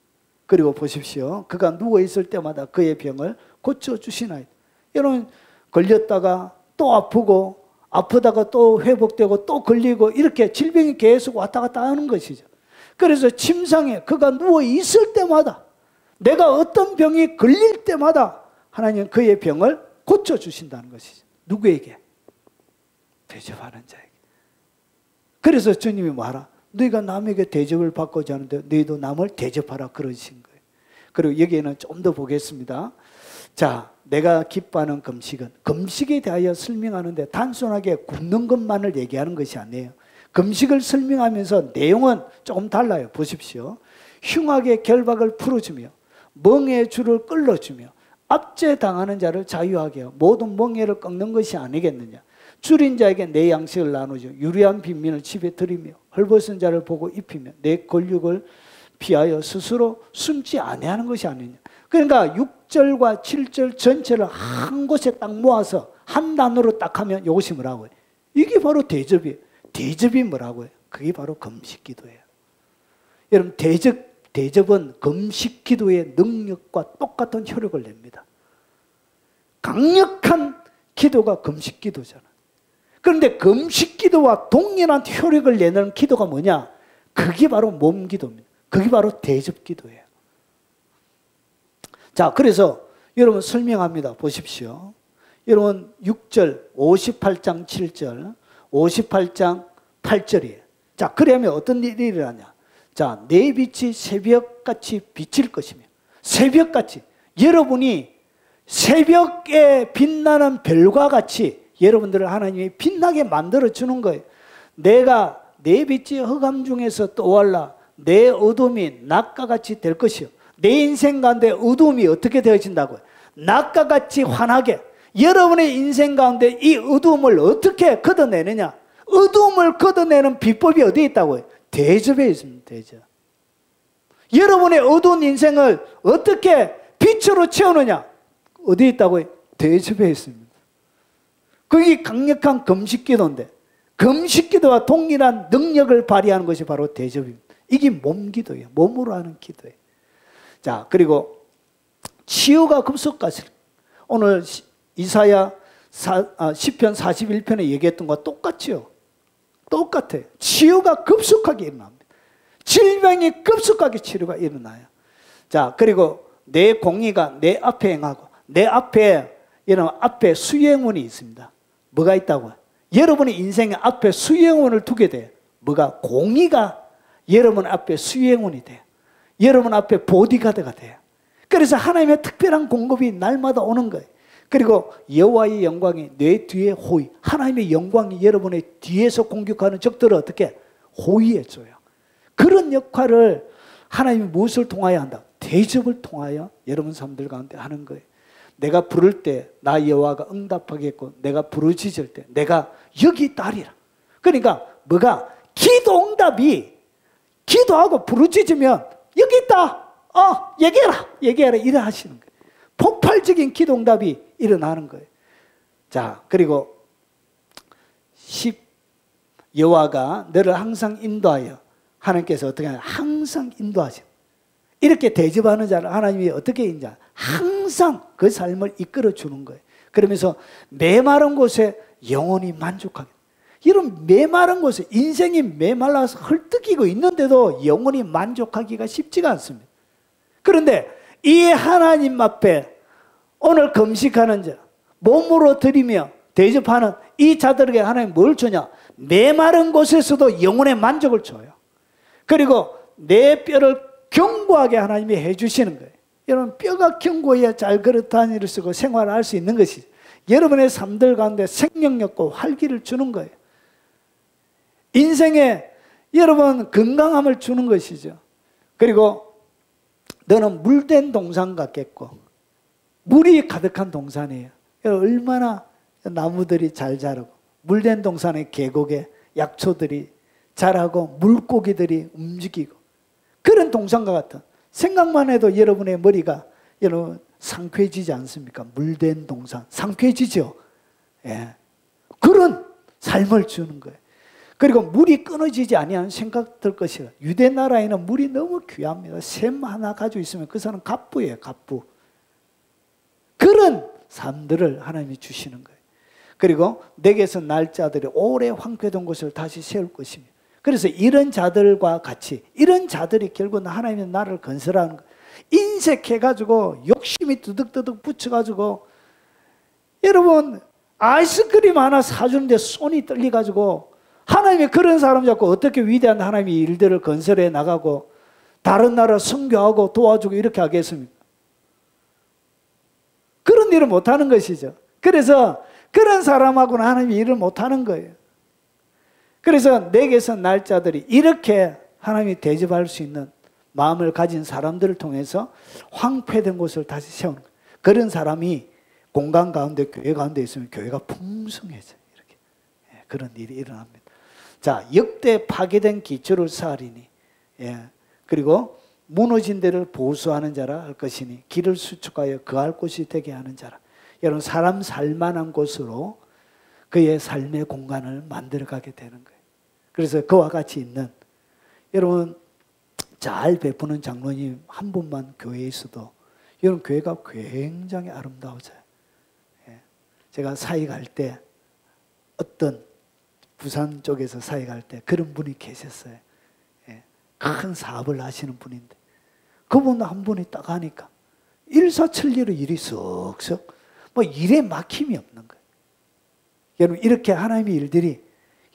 그리고 보십시오. 그가 누워있을 때마다 그의 병을 고쳐주시나이다. 여러분 걸렸다가 또 아프고 아프다가 또 회복되고 또 걸리고 이렇게 질병이 계속 왔다 갔다 하는 것이죠. 그래서 침상에 그가 누워있을 때마다 내가 어떤 병이 걸릴 때마다 하나님은 그의 병을 고쳐주신다는 것이죠. 누구에게? 대접하는 자에게. 그래서 주님이 말하 너희가 남에게 대접을 받고자 하는데 너희도 남을 대접하라 그러신 거예요. 그리고 여기에는 좀 더 보겠습니다. 자, 내가 기뻐하는 금식은 금식에 대하여 설명하는데 단순하게 굶는 것만을 얘기하는 것이 아니에요. 금식을 설명하면서 내용은 조금 달라요. 보십시오. 흉악의 결박을 풀어주며 멍에의 줄을 끌어주며 압제당하는 자를 자유하게 하여 모든 멍에를 꺾는 것이 아니겠느냐. 줄인 자에게 내 양식을 나누죠. 유리한 빈민을 집에 들이며 헐벗은 자를 보고 입히며 내 권력을 피하여 스스로 숨지 아니하는 것이 아니냐. 그러니까 6절과 7절 전체를 한 곳에 딱 모아서 한 단어로 딱 하면 이것이 뭐라고요? 이게 바로 대접이에요. 대접이 뭐라고요? 그게 바로 금식 기도예요. 여러분 대접은 금식 기도의 능력과 똑같은 효력을 냅니다. 강력한 기도가 금식 기도잖아. 그런데 금식 기도와 동일한 효력을 내는 기도가 뭐냐? 그게 바로 몸 기도입니다. 그게 바로 대접 기도예요. 자, 그래서 여러분 설명합니다. 보십시오. 여러분 6절, 58장 7절, 58장 8절이에요. 자, 그러면 어떤 일이 일어나냐? 자, 내 빛이 새벽같이 비칠 것이며, 새벽같이, 여러분이 새벽에 빛나는 별과 같이 여러분들을 하나님이 빛나게 만들어주는 거예요. 내가 내 빛이 흑암 중에서 떠올라 내 어둠이 낮과 같이 될 것이요. 내 인생 가운데 어둠이 어떻게 되어진다고요? 낮과 같이 환하게. 여러분의 인생 가운데 이 어둠을 어떻게 걷어내느냐? 어둠을 걷어내는 비법이 어디에 있다고요? 대접에 있습니다. 대접. 여러분의 어두운 인생을 어떻게 빛으로 채우느냐? 어디에 있다고요? 대접에 있습니다. 그게 강력한 금식기도인데, 금식기도와 동일한 능력을 발휘하는 것이 바로 대접입니다. 이게 몸기도예요. 몸으로 하는 기도예요. 자, 그리고 치유가 급속하실, 오늘 이사야 시편 41편에 얘기했던 것과 똑같죠. 똑같아요. 치유가 급속하게 일어납니다. 질병이 급속하게 치료가 일어나요. 자, 그리고 내 공의가 내 앞에 행하고, 내 앞에, 여러분 앞에 수행원이 있습니다. 뭐가 있다고요? 여러분의 인생의 앞에 수행원을 두게 돼요. 뭐가? 공의가 여러분 앞에 수행원이 돼요. 여러분 앞에 보디가드가 돼요. 그래서 하나님의 특별한 공급이 날마다 오는 거예요. 그리고 여호와의 영광이 내 뒤에 호위, 하나님의 영광이 여러분의 뒤에서 공격하는 적들을 어떻게 호위해줘요. 그런 역할을 하나님이 무엇을 통하여 한다? 대접을 통하여 여러분 사람들 가운데 하는 거예요. 내가 부를 때 나 여호와가 응답하겠고, 내가 부르짖을 때 내가 여기 있다리라. 그러니까 뭐가? 기도 응답이, 기도하고 부르짖으면 여기 있다, 얘기해라 이래 하시는 거예요. 폭발적인 기도 응답이 일어나는 거예요. 자, 그리고 10, 여호와가 너를 항상 인도하여, 하나님께서 어떻게 하냐? 항상 인도하셔. 이렇게 대접하는 자를 하나님이 어떻게 인자? 항상 그 삶을 이끌어 주는 거예요. 그러면서 메마른 곳에 영혼이 만족하게. 이런 메마른 곳에, 인생이 메말라서 헐떡이고 있는데도 영혼이 만족하기가 쉽지가 않습니다. 그런데 이 하나님 앞에 오늘 금식하는 자, 몸으로 드리며 대접하는 이 자들에게 하나님 뭘 주냐? 메마른 곳에서도 영혼의 만족을 줘요. 그리고 내 뼈를 견고하게 하나님이 해주시는 거예요. 여러분, 뼈가 견고해야 잘 걸어 다니를 쓰고 생활을 할 수 있는 것이죠. 여러분의 삶들 가운데 생명력과 활기를 주는 거예요. 인생에 여러분 건강함을 주는 것이죠. 그리고 너는 물된 동산 같겠고, 물이 가득한 동산이에요. 얼마나 나무들이 잘 자라고, 물된 동산의 계곡에 약초들이 자라고 물고기들이 움직이고, 그런 동산과 같은, 생각만 해도 여러분의 머리가 여러분 상쾌해지지 않습니까? 물된 동산 상쾌해지죠. 예. 그런 삶을 주는 거예요. 그리고 물이 끊어지지 아니하는 생각 들 것이라. 유대 나라에는 물이 너무 귀합니다. 샘 하나 가지고 있으면 그 사람은 갑부예요. 갑부. 그런 삶들을 하나님이 주시는 거예요. 그리고 내게서 날 자들이 오래 황폐된 곳을 다시 세울 것이며, 그래서 이런 자들과 같이, 이런 자들이 결국은 하나님의 나라를 건설하는 거예요. 인색해가지고 욕심이 뜨득뜨득 붙여가지고, 여러분 아이스크림 하나 사주는데 손이 떨려가지고 하나님이 그런 사람 잡고 어떻게 위대한 하나님의 일들을 건설해 나가고 다른 나라 선교하고 도와주고 이렇게 하겠습니까? 그런 일을 못하는 것이죠. 그래서 그런 사람하고는 하나님이 일을 못하는 거예요. 그래서 내게서 날 자들이 이렇게 하나님이 대접할 수 있는 마음을 가진 사람들을 통해서 황폐된 곳을 다시 세우는 거예요. 그런 사람이 공간 가운데, 교회 가운데 있으면 교회가 풍성해져요. 이렇게. 예, 그런 일이 일어납니다. 자, 역대 파괴된 기초를 쌓으리니, 예, 그리고 무너진 데를 보수하는 자라 할 것이니 길을 수축하여 거할 곳이 되게 하는 자라. 여러분, 사람 살만한 곳으로 그의 삶의 공간을 만들어가게 되는 거예요. 그래서 그와 같이 있는, 여러분 잘 베푸는 장로님 한 분만 교회에 있어도 여러분 교회가 굉장히 아름다워져요. 예. 제가 사회 갈 때 어떤 부산 쪽에서 사회 갈 때 그런 분이 계셨어요. 예. 큰 사업을 하시는 분인데 그분 한 분이 딱 하니까 일사천리로 일이 쓱쓱 뭐 일에 막힘이 없는 거예요. 여러분 이렇게 하나님의 일들이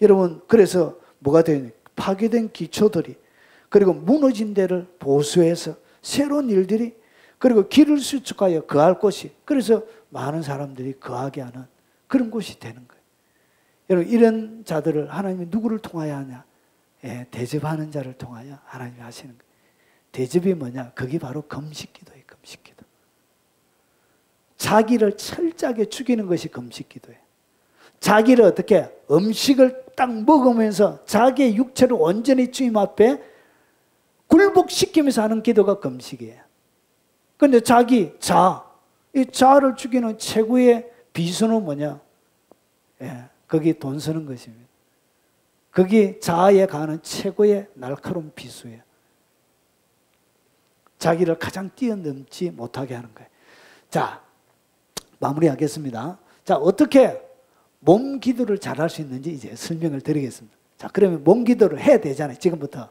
여러분 그래서 뭐가 되냐 파괴된 기초들이 그리고 무너진 데를 보수해서 새로운 일들이 그리고 길을 수축하여 거할 곳이 그래서 많은 사람들이 거하게 하는 그런 곳이 되는 거예요. 여러분 이런 자들을 하나님이 누구를 통하여 하냐? 예, 대접하는 자를 통하여 하나님이 하시는 거예요. 대접이 뭐냐? 그게 바로 금식기도예요. 금식기도. 자기를 철저하게 죽이는 것이 금식기도예요. 자기를 어떻게 음식을 딱 먹으면서 자기의 육체를 온전히 주님 앞에 굴복시키면서 하는 기도가 금식이에요. 그런데 이 자를 죽이는 최고의 비수는 뭐냐? 예, 거기 돈 쓰는 것입니다. 거기 자아에 가는 최고의 날카로운 비수예요. 자기를 가장 뛰어넘지 못하게 하는 거예요. 자, 마무리하겠습니다. 자, 어떻게 몸 기도를 잘할 수 있는지 이제 설명을 드리겠습니다. 자, 그러면 몸 기도를 해야 되잖아요. 지금부터.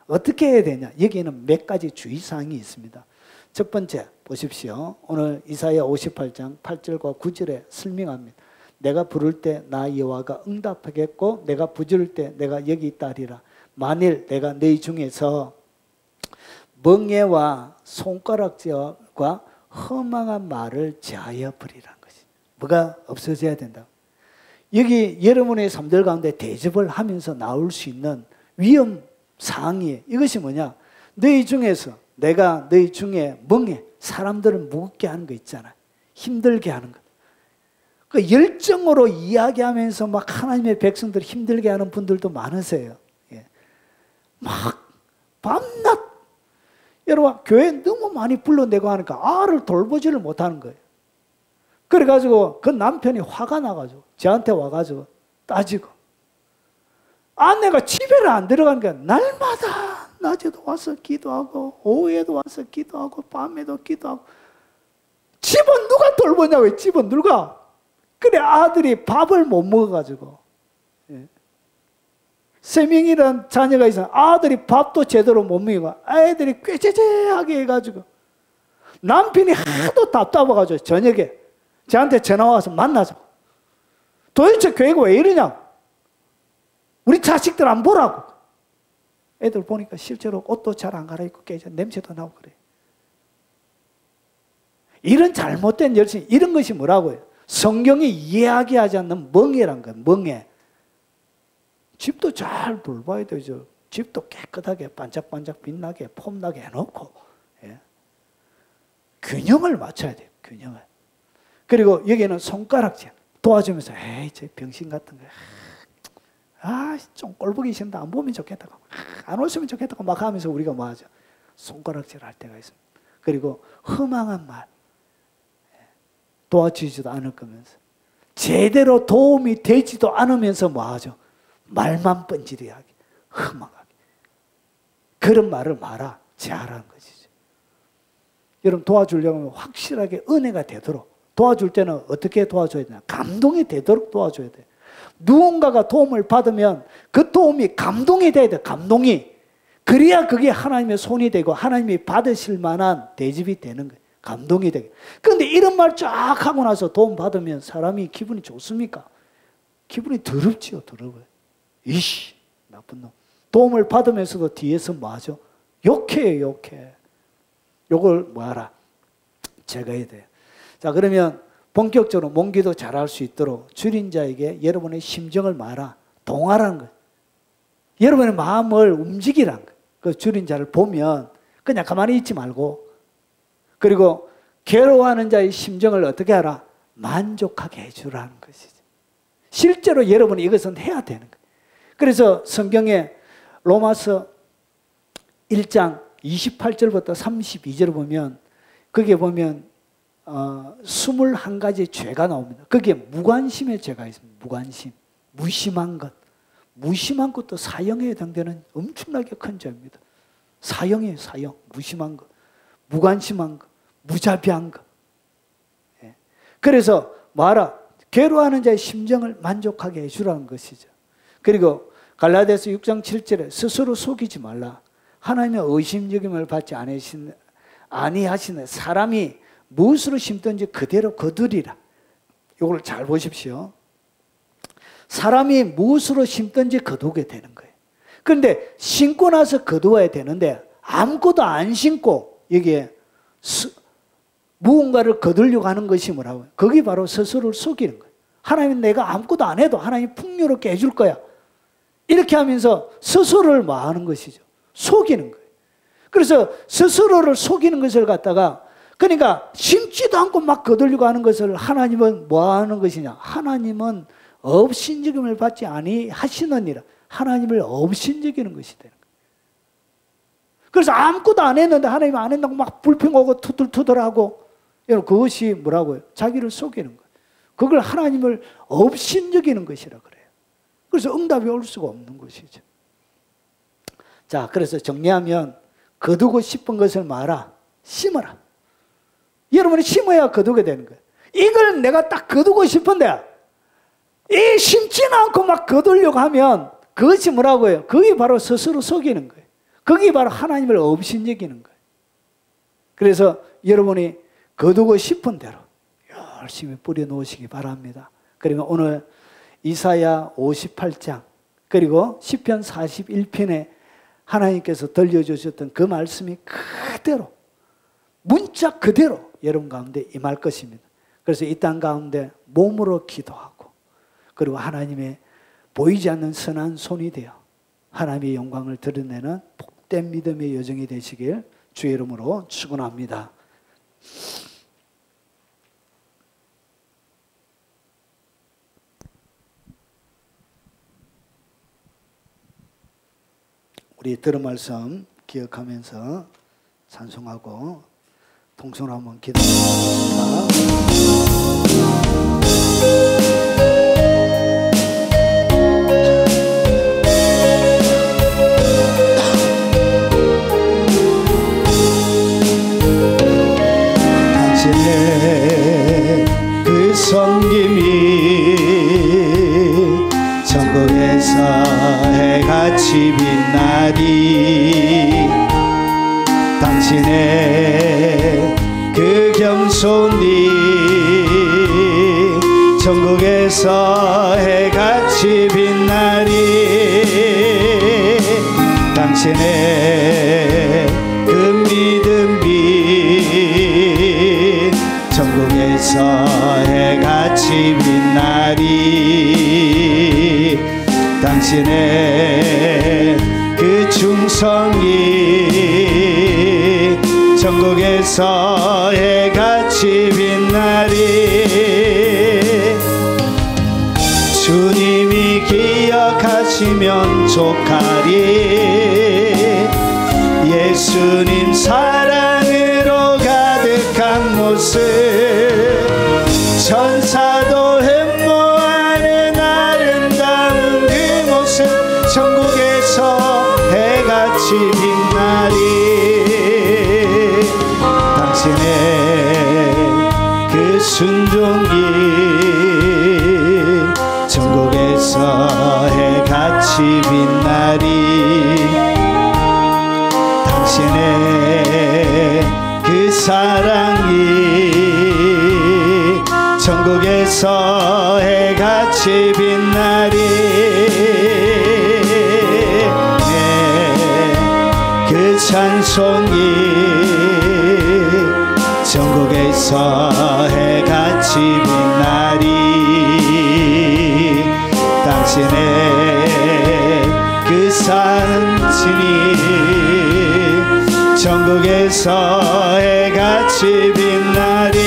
어떻게 해야 되냐? 여기에는 몇 가지 주의사항이 있습니다. 첫 번째, 보십시오. 오늘 이사야 58장 8절과 9절에 설명합니다. 내가 부를 때 나 여호와가 응답하겠고 내가 부를 때 내가 여기 있다 하리라. 만일 내가 너희 중에서 멍에와 손가락질과 허망한 말을 제하여 버리라는 것이. 뭐가 없어져야 된다. 여기 여러분의 삶들 가운데 대접을 하면서 나올 수 있는 위험 사항이 이것이 뭐냐? 너희 중에서 내가 너희 중에 멍에 사람들을 무겁게 하는 거 있잖아. 힘들게 하는 것. 그 열정으로 이야기하면서 막 하나님의 백성들 힘들게 하는 분들도 많으세요. 예. 막 밤낮 여러분 교회 너무 많이 불러내고 하니까 아를 돌보지를 못하는 거예요. 그래가지고 그 남편이 화가 나가지고 저한테 와가지고 따지고 아내가 집에를 안 들어가니까 날마다 낮에도 와서 기도하고 오후에도 와서 기도하고 밤에도 기도하고 집은 누가 돌보냐고요. 집은 누가. 그래 아들이 밥을 못 먹어가지고 예. 3명이란 자녀가 있어. 아들이 밥도 제대로 못 먹이고 아이들이 꾀죄죄하게 해가지고 남편이 하도 답답해가지고 저녁에 저한테 전화 와서 만나자고. 도대체 교회가 왜 이러냐고. 우리 자식들 안 보라고. 애들 보니까 실제로 옷도 잘 안 갈아입고 깨져 냄새도 나고 그래. 이런 잘못된 열심 이런 것이 뭐라고요? 성경이 이야기하지 않는 멍해란 거예요. 멍해. 집도 잘 돌봐야 되죠. 집도 깨끗하게 반짝반짝 빛나게 폼나게 해놓고 예. 균형을 맞춰야 돼요. 균형을. 그리고 여기는 손가락질 도와주면서 에이 저 병신 같은 거 좀 꼴보기 싫다. 안 보면 좋겠다고 안 오시면 좋겠다고 막 하면서 우리가 뭐 하죠? 손가락질 할 때가 있습니다. 그리고 허망한 말 도와주지도 않을 거면서 제대로 도움이 되지도 않으면서 뭐 하죠? 말만 뻔질이하게 험하게 그런 말을 말아 제하라는 것이죠. 여러분 도와주려고 하면 확실하게 은혜가 되도록 도와줄 때는 어떻게 도와줘야 되나? 감동이 되도록 도와줘야 돼요. 누군가가 도움을 받으면 그 도움이 감동이 돼야 돼요. 감동이. 그래야 그게 하나님의 손이 되고 하나님이 받으실 만한 대접이 되는 거예요. 감동이 되게. 그런데 이런 말 쫙 하고 나서 도움 받으면 사람이 기분이 좋습니까? 기분이 더럽지요. 더러워요. 이씨 나쁜 놈. 도움을 받으면서도 뒤에서 뭐 하죠? 욕해요. 욕해. 욕을 뭐하라? 제거해야 돼요. 자 그러면 본격적으로 몸기도 잘할 수 있도록 줄인 자에게 여러분의 심정을 말아 동하라는 거예요. 여러분의 마음을 움직이라는 거예요. 그 줄인 자를 보면 그냥 가만히 있지 말고 그리고 괴로워하는 자의 심정을 어떻게 하라? 만족하게 해주라는 것이죠. 실제로 여러분이 이것은 해야 되는 거예요. 그래서 성경에 로마서 1장 28절부터 32절을 보면 거기에 보면 21가지 죄가 나옵니다. 거기에 무관심의 죄가 있습니다. 무관심. 무심한 것. 무심한 것도 사형에 해당되는 엄청나게 큰 죄입니다. 사형이에요. 사형. 무심한 거, 무관심한 거, 무자비한 거. 예. 그래서 뭐하라? 괴로워하는 자의 심정을 만족하게 해주라는 것이죠. 그리고 갈라디아서 6장 7절에 스스로 속이지 말라. 하나님의 의심여김을 받지 아니하시는 사람이 무엇으로 심든지 그대로 거두리라. 이걸 잘 보십시오. 사람이 무엇으로 심든지 거두게 되는 거예요. 그런데 심고 나서 거두어야 되는데 아무것도 안 심고 여기에 무언가를 거두려고 하는 것이 뭐라고요? 그게 바로 스스로를 속이는 거예요. 하나님은 내가 아무것도 안 해도 하나님이 풍요롭게 해줄 거야. 이렇게 하면서 스스로를 뭐 하는 것이죠? 속이는 거예요. 그래서 스스로를 속이는 것을 갖다가 그러니까 심지도 않고 막 거두려고 하는 것을 하나님은 뭐 하는 것이냐? 하나님은 업신여김을 받지 아니하시느니라. 하나님을 업신여기는 것이 되는 거예요. 그래서 아무것도 안 했는데 하나님 안 한다고 막 불평하고 투덜투덜하고 그것이 뭐라고요? 자기를 속이는 거예요. 그걸 하나님을 업신여기는 것이라 그래요. 그래서 응답이 올 수가 없는 것이죠. 자, 그래서 정리하면 거두고 싶은 것을 마라. 심어라. 여러분이 심어야 거두게 되는 거예요. 이걸 내가 딱 거두고 싶은데 이 심지는 않고 막 거두려고 하면 그것이 뭐라고요? 그게 바로 스스로 속이는 거예요. 그게 바로 하나님을 업신여기는 거예요. 그래서 여러분이 거두고 싶은 대로 열심히 뿌려놓으시기 바랍니다. 그러면 오늘 이사야 58장 그리고 시편 41편에 하나님께서 들려주셨던 그 말씀이 그대로 문자 그대로 여러분 가운데 임할 것입니다. 그래서 이 땅 가운데 몸으로 기도하고 그리고 하나님의 보이지 않는 선한 손이 되어 하나님의 영광을 드러내는 복된 믿음의 여정이 되시길 주의 이름으로 축원합니다. 우리 들은 말씀 기억하면서 찬송하고 통성으로 한번 기도하겠습니다. 당신의 그 섬김이 천국에서 해같이 빛나리 당신의 그 겸손이 천국에서 해같이 빛나리 당신의 그 믿음이 천국에서 해같이 빛나리 당신의 그 충성이 천국에서 해같이 빛나리 주님이 기억하시면 족하리 예수님 사랑으로 가득한 모습 천사도 흠모하는 아름다운 그 모습 천국에서 해같이 빛나리 당신의 그 순종이 천국에서 해같이 빛나리 당신의 그 사랑이 천국에서 해같이 빛나리 그 찬송이 천국에서 해같이 빛나리 당신의 그 산신이 천국에서 해같이 빛나리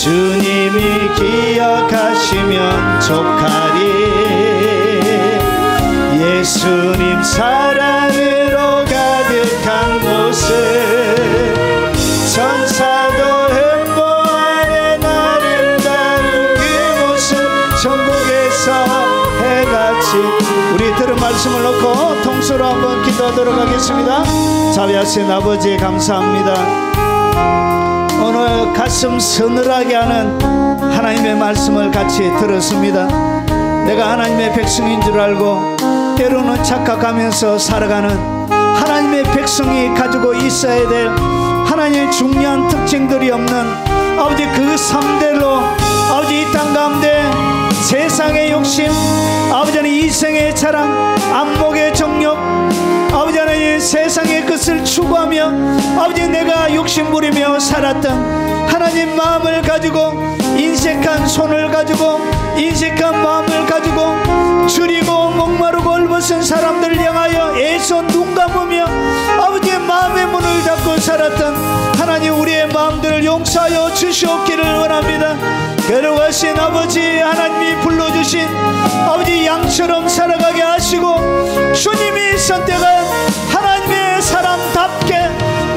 주님이 기억하시면 족하리 예수님 사랑으로 가득한 모습 천사도 흠모하는 아름다운 그 모습 천국에서 해같이 우리 들은 말씀을 놓고 기도하도록 하겠습니다. 자비하신 아버지 감사합니다. 오늘 가슴 서늘하게 하는 하나님의 말씀을 같이 들었습니다. 내가 하나님의 백성인 줄 알고 때로는 착각하면서 살아가는 하나님의 백성이 가지고 있어야 될 하나님의 중요한 특징들이 없는 아버지 그 삶대로 아버지 이 땅 가운데 세상의 욕심, 아버지 하나님 이생의 자랑, 안목의 정욕, 아버지 하나님 세상의 것을 추구하며 아버지 내가 욕심 부리며 살았던 하나님 마음을 가지고 인색한 손을 가지고 인색한 마음을 가지고 줄이고 목마르고 얼벗은 사람들을 향하여 애써 눈 감으며 아버지의 마음의 문을 닫고 살았던 하나님 우리의 마음들을 용서하여 주시옵기를 원합니다. 거룩하신 아버지 하나님이 불러주신 아버지 양처럼 살아가게 하시고 주님이 선택한 하나님의 사람답게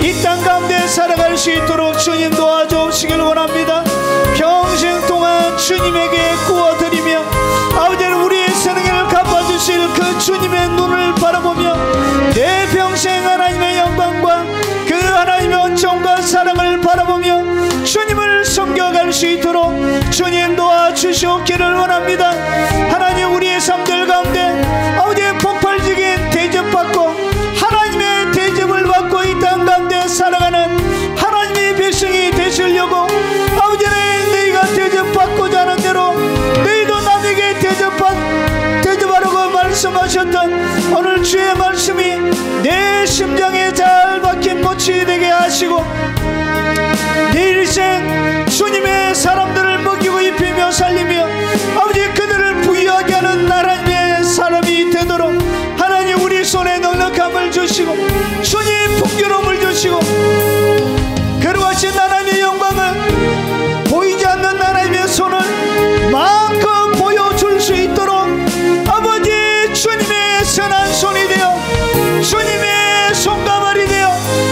이 땅 가운데 살아갈 수 있도록 주님 도와주시길 원합니다. 평생 동안 주님에게 구워드리며 아버지는 우리의 생애를 갚아주실 그 주님의 눈을 바라보며 내 평생 하나님의 영광과 그 하나님의 은총과 사랑을 바라보며 주님을 섬겨갈 수 있도록 주님 도와주시옵기를 원합니다. 하나님 우리의 삶들 가운데 아버지의 폭발적인 대접받고 하나님의 대접을 받고 이 땅 가운데 살아가는 하나님의 백성이 되시려고 아버지는 너희가 대접받고자 하는 대로 너희도 남에게 대접하라고 말씀하셨던 오늘 주의 말씀이 내 심장에 잘 박힌 못이 되게 하시고 내 일생 주님의 사람들을 먹이고 입히며 살리며 아버지 그들을 부유하게 하는 하나님의 사람이 되도록 하나님 우리 손에 넉넉함을 주시고 주님 풍요로움을 주시고 거룩하신 하나님의 영광을 보이지 않는 하나님의 손을 마음껏 보여줄 수 있도록 아버지 주님의 선한 손이 되어 주님의 손가발이 되어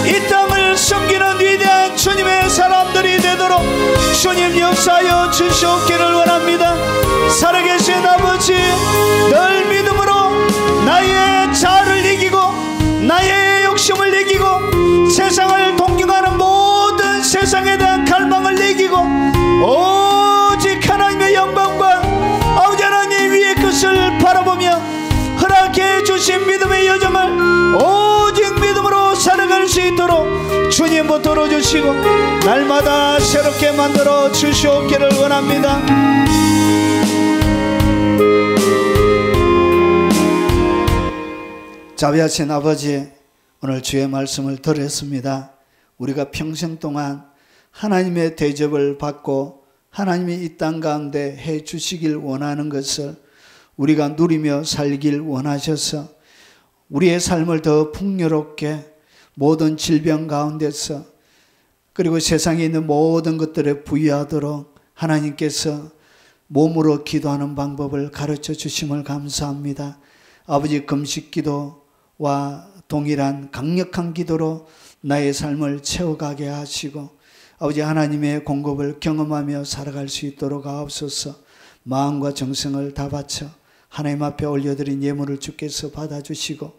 이 땅을 섬기는 위대한 주님의 사람들이 되도록 주님 역사하여 주시옵기를 원합니다. 살아계신 아버지 늘 믿음으로 나의 자아를 이기고 나의 욕심을 이기고 세상을 동경하는 모든 세상에 대한 갈망을 이기고 오직 하나님의 영광과 아버지 하나님 위의 것을 바라보며 허락해 주신 믿음의 여정을 오직 믿음으로 살아갈 수 있도록 주님 붙들어 주시고 날마다 새롭게 만들어 주시옵기를 원합니다. 자비하신 아버지 오늘 주의 말씀을 들었습니다. 우리가 평생 동안 하나님의 대접을 받고 하나님이 이 땅 가운데 해 주시길 원하는 것을 우리가 누리며 살길 원하셔서 우리의 삶을 더 풍요롭게 모든 질병 가운데서 그리고 세상에 있는 모든 것들에 부유하도록 하나님께서 몸으로 기도하는 방법을 가르쳐 주심을 감사합니다. 아버지 금식기도와 동일한 강력한 기도로 나의 삶을 채워가게 하시고 아버지 하나님의 공급을 경험하며 살아갈 수 있도록 하옵소서. 마음과 정성을 다 바쳐 하나님 앞에 올려드린 예물을 주께서 받아주시고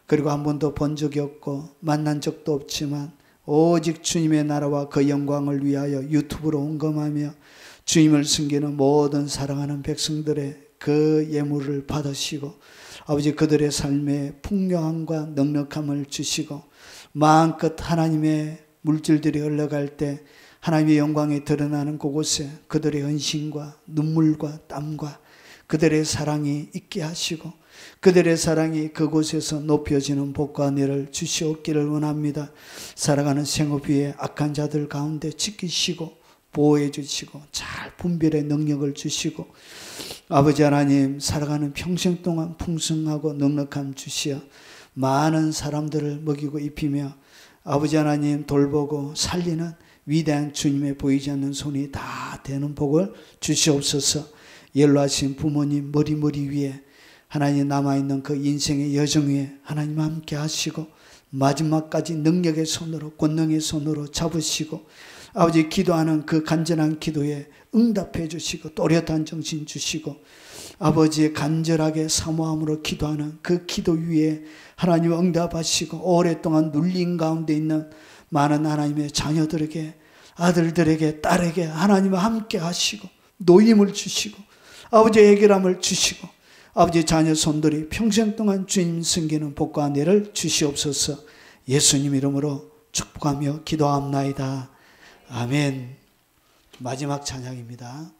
그리고 한 번도 본 적이 없고 만난 적도 없지만 오직 주님의 나라와 그 영광을 위하여 유튜브로 헌금하며 주님을 섬기는 모든 사랑하는 백성들의 그 예물을 받으시고 아버지 그들의 삶에 풍요함과 넉넉함을 주시고 마음껏 하나님의 물질들이 흘러갈 때 하나님의 영광이 드러나는 그곳에 그들의 헌신과 눈물과 땀과 그들의 사랑이 있게 하시고 그들의 사랑이 그곳에서 높여지는 복과 은혜를 주시옵기를 원합니다. 살아가는 생업 위에 악한 자들 가운데 지키시고 보호해 주시고 잘 분별의 능력을 주시고 아버지 하나님 살아가는 평생 동안 풍성하고 넉넉함 주시어 많은 사람들을 먹이고 입히며 아버지 하나님 돌보고 살리는 위대한 주님의 보이지 않는 손이 다 되는 복을 주시옵소서. 연로하신 부모님 머리 위에 하나님 남아있는 그 인생의 여정 위에 하나님 함께 하시고 마지막까지 능력의 손으로 권능의 손으로 잡으시고 아버지 기도하는 그 간절한 기도에 응답해 주시고 또렷한 정신 주시고 아버지의 간절하게 사모함으로 기도하는 그 기도 위에 하나님 응답하시고 오랫동안 눌린 가운데 있는 많은 하나님의 자녀들에게, 아들들에게, 딸에게 하나님 함께 하시고 노임을 주시고 아버지의 해결함을 주시고 아버지의 자녀 손들이 평생 동안 주님 섬기는 복과 은혜를 주시옵소서. 예수님 이름으로 축복하며 기도합나이다. 아멘. 마지막 찬양입니다.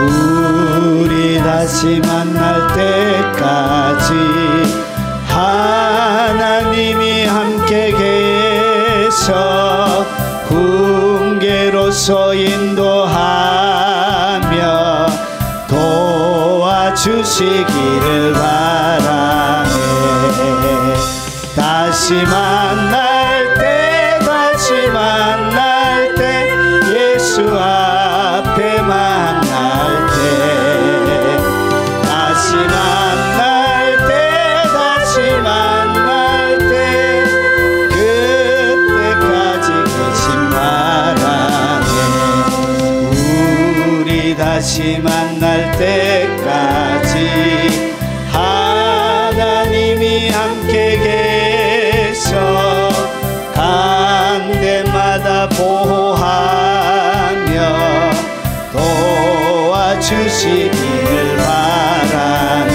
우리 다시 만날 때까지 하나님이 함께 계셔 훈계로서 인도하며 도와주시기를 바라네. 다시 만날 때, 다시 만날 때, 예수 앞에 만날 때, 다시 만날 때, 다시 만날 때, 그때까지 계신 바라네. 우리 다시 만날 때까지 하나님이 함께 계셔 간 데마다 보호하며 도와주시기를 바라네.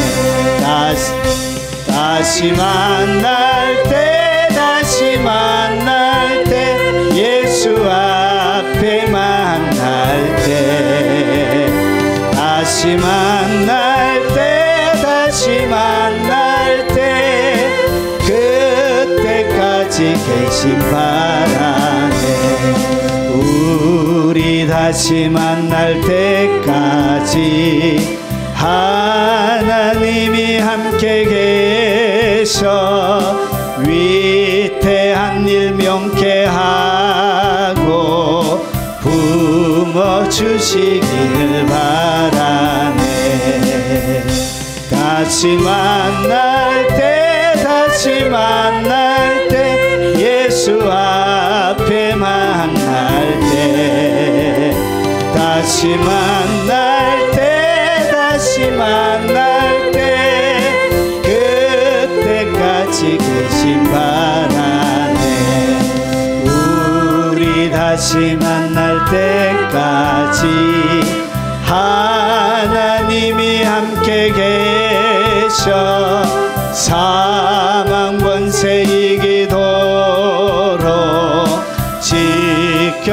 다시 만날 때, 다시 만날 때, 예수 앞에 만날 때, 다시 만날 때, 다시 만날 때, 그때까지 계신 바라네. 우리 다시 만날 때까지 하나님이 함께 계셔 위태한 일 명쾌하고 품어주시기를 바라네. 다시 만날 때, 다시 만날 때, 예수 앞에 만날 때, 다시 만날 때, 다시 만날 때, 그때까지 계신 바라네. 우리 다시 만날 때까지 하나님이 함께 계셔 사망 권세 이기도록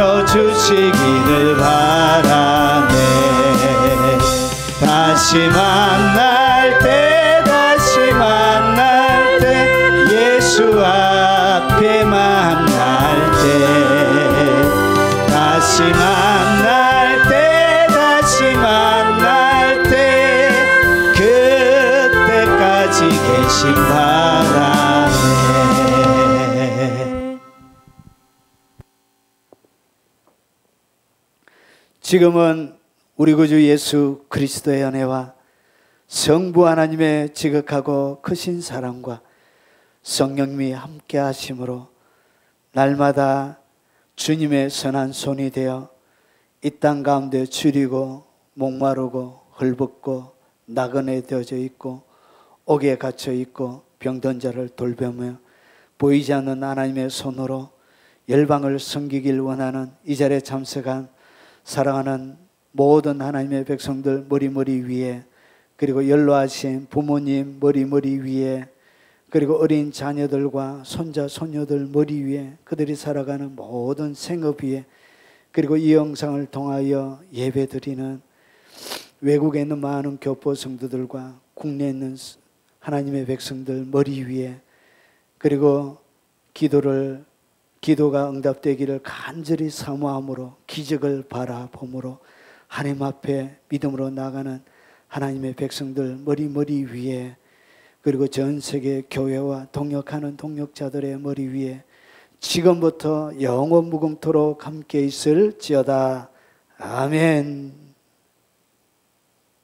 지켜주시기를 바라네. 다시 만날 때, 다시 만날 때, 예수 앞에 만날 때, 다시 만날 때, 다시 만날 때, 그때까지 계신 바라네. 지금은 우리 구주 예수 그리스도의 은혜와 성부 하나님의 지극하고 크신 사랑과 성령님이 함께 하심으로 날마다 주님의 선한 손이 되어 이 땅 가운데 주리고 목마르고 헐벗고 나그네 되어져 있고 옥에 갇혀 있고 병든 자를 돌보며 보이지 않는 하나님의 손으로 열방을 섬기길 원하는 이 자리에 참석한 사랑하는 모든 하나님의 백성들 머리 위에, 그리고 연로하신 부모님 머리 위에, 그리고 어린 자녀들과 손자 손녀들 머리 위에, 그들이 살아가는 모든 생업 위에, 그리고 이 영상을 통하여 예배드리는 외국에 있는 많은 교포 성도들과 국내에 있는 하나님의 백성들 머리 위에, 그리고 기도가 응답되기를 간절히 사모함으로 기적을 바라봄으로 하나님 앞에 믿음으로 나가는 하나님의 백성들 머리 위에, 그리고 전 세계 교회와 동역하는 동역자들의 머리 위에 지금부터 영원 무궁토록 함께 있을지어다. 아멘.